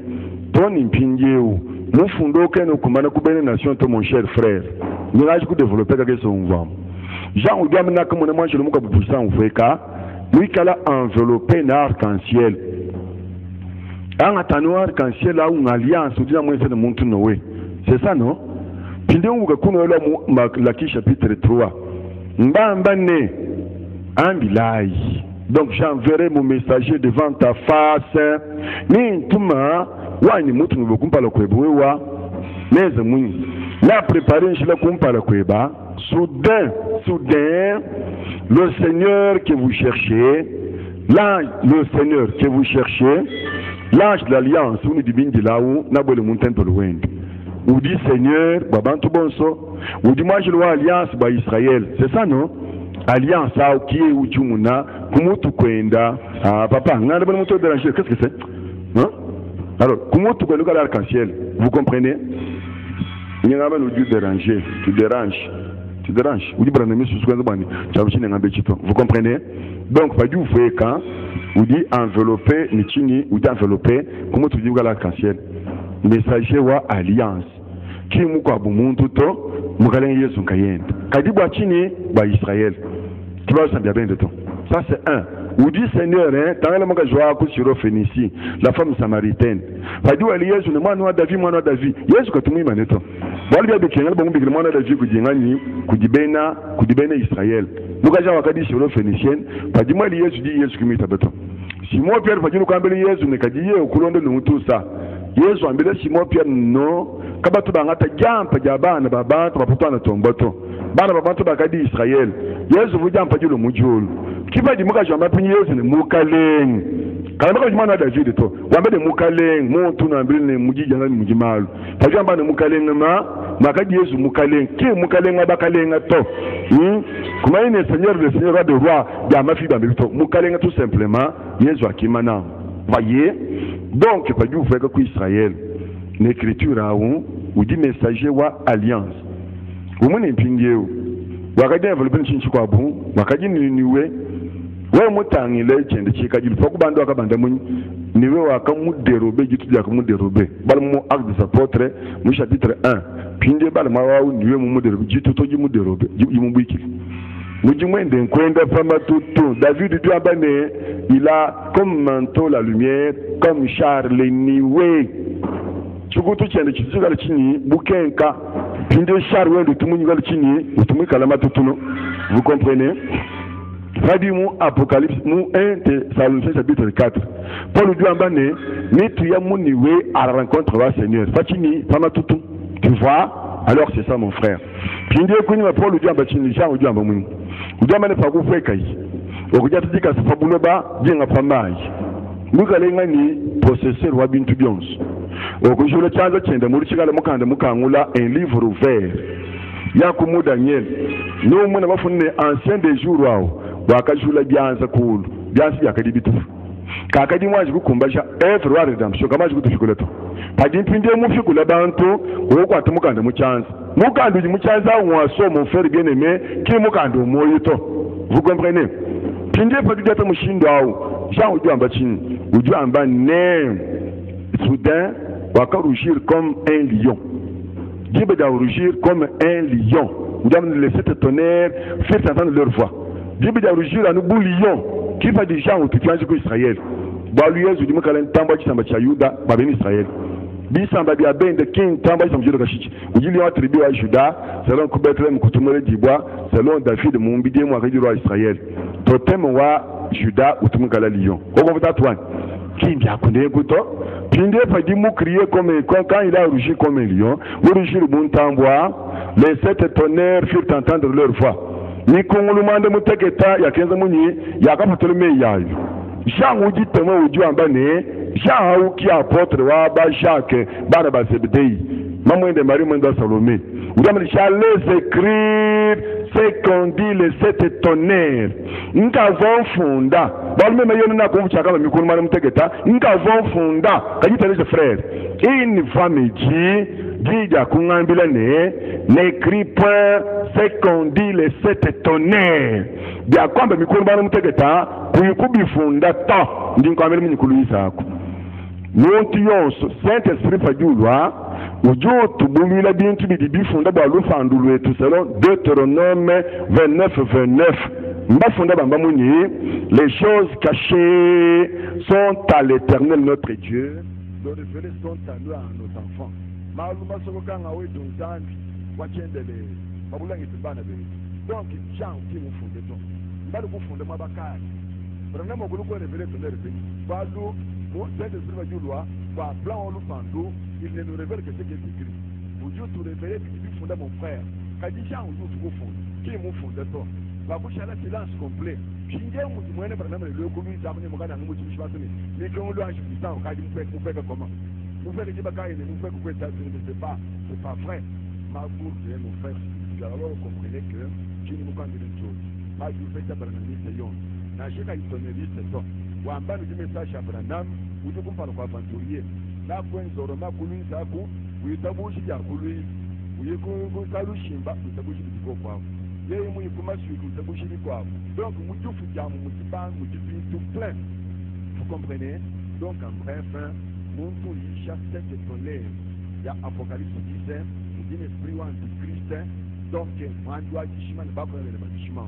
ton impinjeu mon fundo keno kumana kubene nation to mon cher frère nous allons développer quelque chose on va Jean Oudiamina comme on mange le mot puissant au Feka, lui qu'elle a enveloppé un arc-en-ciel. Un arc-en-ciel là où une alliance, ou bien moi c'est de monter Noé. C'est ça non? Puis on va connaître la chapitre 3. Mbambane, un bilai. Donc j'enverrai mon messager devant ta face. Ni tuma, wa ni mutu nous kumpa la kwebwa. Mais moi, la préparer je la kumpa la kweba. Soudain, le Seigneur que vous cherchez, l'ange de l'alliance, où nous disons de là-haut, n'a pas le montagne de loin. Ou dit Seigneur, Babantou Bonso, ou dit moi je vois alliance par Israël. C'est ça non? Alliance à qui est où tu m'as, comment tu kwenda, ah papa, n'a pas le montant de l'argent, qu'est-ce que c'est? Hein? Alors, comment tu connais l'arc-en-ciel? Vous comprenez? Il n'y a pas de déranger, tu déranges. Tu déranges. Vous comprenez? Donc, pas du tout quand vous dites envelopper, nichini, ou d'envelopper, comment tu dis l'arc-en-ciel? Messager ou alliance. Qui mou kwa bumuntu to, mugalen yesu kayenda. Kadi bwachini ba Israël. Tu vas savoir bien de toi. Ça c'est un. Vous dites Seigneur, hein, tant que je vois que sur Phénicie, la femme samaritaine. Pas du tout, Yesu, moi David. Yesu que tu m'y maneto. Bon, bien que le bon biglement de David, Kudibena Israël. Nous avons wakadi sur Phénicienne. Pas du moi Yesu dit Yesu qui m'y tabato. Si moi Pierre, pas du tout, quand Yesu ne kadiye au courant de nous tout ça. Yesu ambele si moi Pierre non. Kabatu bangata jampa jabana babatu baputa na tomboto. Bana babantu bakadi Israël. Yesu vous jampa du le mujulu. Qui va dire que je m'appelle Yesu ne moukaleng Kalama jumana David to. Wambe de mukaleng mo tuna mbele muji janga mujimalu. Tajamba ne mukaleng ma makadi Yesu mukaleng ki mukaleng abakaleng to. Comment il est Seigneur le Seigneur de roi de ma fille bambito mukaleng tout simplement Yesu akimana. Voyez donc pas du fait que Israël l'écriture a ou dit messager wa alliance. Umune mpingeo. Wakadi envelope nchinchi kwa bu wakadi niwe we mutangi le chende chika jilu foku bando akabanda munyi niwe waka mu dérober jitu ya mu dérober bal mu acte des apôtres mu chapitre 1 pinde bal ma wawu niwe mu dérober jitu to jimu dérober jimu biki muji mwende nkwenda fama tutu David du abane il a comme manteau la lumière comme Charles niwe chukutu chende chizuga le chini bukenka pinde Charles wende tumunyi gal chini utumu kalama tutuno vous comprenez. Fadi mu Apocalypse mu 1 Thessaloniciens chapitre 4. Paul dit en bas ni tu y a mon niwe à la rencontre va Seigneur. Fatini fama tutu. Tu vois? Alors c'est ça mon frère. Puis ndiye kuni ma Paul dit en bas chini Jean dit en bas mu. Udi amane pa ku fe kai. Okuja tudika sa fabulo ba jenga famai. Mukalenga ni possesseur wa bintu byons. Okujula chanzo chenda muri chikala mukanda mukangula un livre ouvert. Yakumu Daniel. Nous mona bafunne ancien des jours wao. Wakajula byanza kulu byansi yakadibitu kakadi mwaji kukumbasha every wa redemption kama jikutushikuleto padimpinde mufukula bantu okwata mukanda muchanza mukanda muchanza waso mon frère bien-aimé ki mukanda moyito vous comprenez pinde padijata mushindo au Jean ujamba chini ujamba ne soudain wakarushir comme un lion Dieu va rougir comme un lion ujamba les sept tonnerres faire entendre leur voix Dieu va rougir à nous bouillons qui va déjà au tufiange que Israël. Baluye du mukalen tamba chamba cha Yuda ba ben Israël. Bisamba bia ben de king tamba chamba Juda kashichi. Ujili wa tribu wa Juda selon Kubetlem kutumele dibwa selon David mumbidi mu akadi roi Israël. Totem wa Juda utumukala lion. Oko vota twan. Qui bien connaît kuto. Pinde pa di mu crier comme quand il a rugi comme un lion, ou rugi le bon tambour, les sept tonnerres firent entendre leur voix. Ni kungulumande muteketa yakenza munyi yakapatoleme yayo Jean uji temo uji ambane Jean uki apôtre wa ba Jacques bana ba Zebedei mamwende Marie mwenda Salomé udamali les écrire ce qu'on dit les sept tonnerres nkavon funda balme mayona na kumchaka mikulumande muteketa nkavon funda kajita les frères une femme dit à Kungambila n'écrit point ce qu'on dit les sept tonnerres. Bien, quand je me suis mutegeta, kuyikubi funda ta, ndinkwamele minikuluisa ako. Nontions Saint-Esprit fajulwa, ujo tubumila bintu bidibi funda ba lufandulu etu selon Deutéronome 29. Mbafunda bamba muni, les choses cachées sont à l'Éternel notre Dieu, les révélées sont à nous à nos enfants. Maluma sokanga we donzandi wachendele babulangi tibana be donc Jean qui mu funde to mbali ku funde mabakari brana mo gulu ko revele to nerve balu mo tende zima julwa ba plan olu pando il ne nous révèle que ce qui est écrit vous dites tout révéler qui funde mon frère kadi Jean ou tout funde qui mu funde to ba ku shala silence complet kinge mu mwene brana mo le ko mi zamne mo kana mu chibi shwatuni ni ko lu anji puissant kadi mu peka comment vous faites des bagailles, vous faites que c'est pas vrai. Ma bourse, mon frère, alors vous comprenez que je ne vous compte une chose. Ma je fais ça pour un mission. N'a pas une tonnerie, c'est ça. Ou en bas, le message à Branham, ou de comparer quoi aventurier. Là, pour un zoroma, pour lui, ça, ou il t'a bouché à lui, ou il t'a bouché, ou t'a bouché du quoi. Il y a eu une commence, ou t'a bouché du quoi. Donc, vous dites, vous dites, tout plein. Vous comprenez? Donc, en bref, mon tour il chasse cette tonnerre. Il y a Apocalypse 10, il dit l'esprit ou antichrist. Donc, on doit dire chemin ne pas prendre le bâtiment.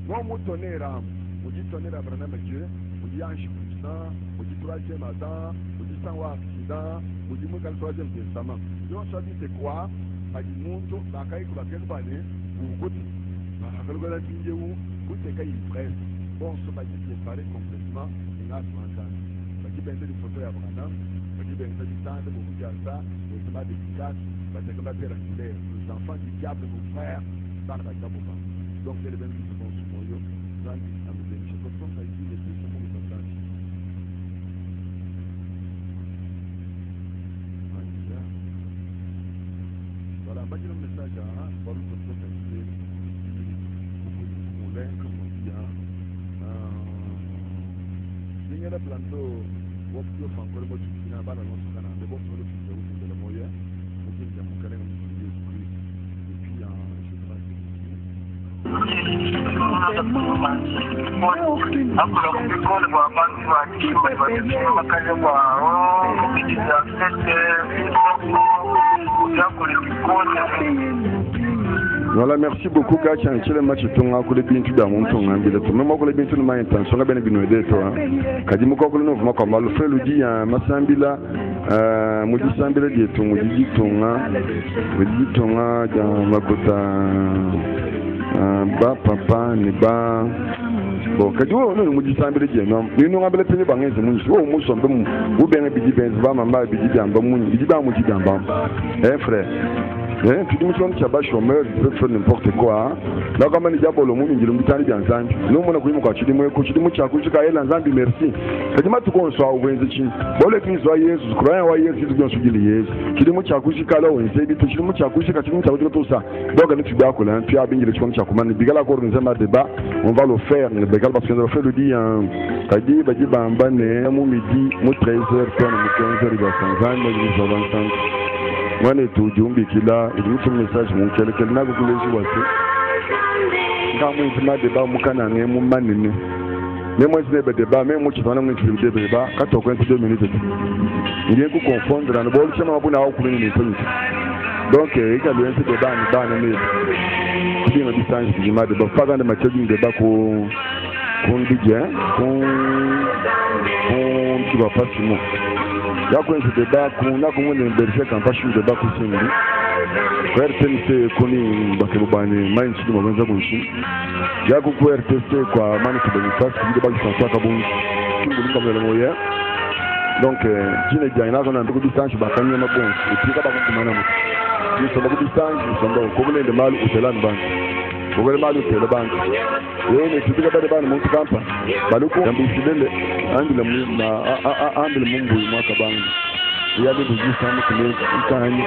Moi, mon tonnerre, on dit tonnerre à Branham Dieu, on dit ange puissant, on dit troisième Adam, on dit sans accident, on dit mon troisième testament. Donc, ça dit c'est quoi? Ça dit mon tour, la caille que la pièce va aller, vous goûtez. La caille que la pièce où, vous c'est qu'il presse. Bon, ça va dire séparé complètement, et là, c'est un ça dit bien des photos à Branham. Les enfants du diable, mon frère, dans la donc c'est le même qui se font sur mon yo. baki na message kwa mtu kutoka nje mule kama ya ningera plando wopio fankole mo tukina bana no sukana de bo solo tukio de la moya mujinja mukale mu Yesu Kristo puis voilà, merci beaucoup Kacha. Le match est tourné à côté de Bintu dans mon ton. Même au côté de Bintu, nous avons intention de bien aider toi. Kadimo Koko nous avons comme le frère le dit Massambila, Moudi Sambila dit ton, Moudi Tonga, dans Makota, Ba Papa, Neba. Bon, Kadimo, nous Moudi Sambila dit non. Nous avons appelé Bangai, c'est mon choix. Nous sommes ou bien Bidi Benz, Mama, Bidi Bamba, Bidi Bamba, Bidi Bamba. Frère. Tu dis que tu as chômeur, tu peux faire n'importe quoi. Là, comme on dit, le monde, il est bien ensemble. Nous, on a dit que tu dis que tu as ensemble, merci. C'est que tu soit au Wenzich. Bon, les filles soient Jésus, croyant à Jésus, tu as Jésus. Tu dis que tu as couché Kala, on sait, tu dis que tu as couché tout ça. Donc, tu as coulé, tu as bien dit que tu as commandé. Bigala, on a un débat, on va le faire. Le Bégal, parce qu'on va faire le dire. Kadi, Badi, Bamba, midi, 13h, 15h, il va 5 ans, il va 25. Moi, tout Jumbi Kila, il me fait un message, mon quelqu'un n'a pas voulu jouer. Quand moi, je m'ai débat, mon canard, mon manine. Mais moi, je n'ai pas débat, même moi, je vais en faire des débats, 42 minutes. Il y a un coup confondre dans le bol, je n'ai pas pu les faire. Donc, il y a un débat, il y a une distance, il y a un débat, pas dans le match, il y a un débat qu'on dit, qu'on va pas sur moi. Yako nse débat kuna kumwene mberse kampashi débat kusingi RTC kuni bakebani mind chini mwanza kunshi yako ku RTC kwa mani kubonifasi débat kisansa kabungi kingulinga mbele moya donc jine jaina kona ndugu distance bakanya mabon ipika bakumana mu ni sababu distance nsonda komune de malu utelani banki ogole malu utele banki yene tupika bade bana mu kampa baluko yambisidele andile na andile mumbu mwaka bangi ya de distance kule ikani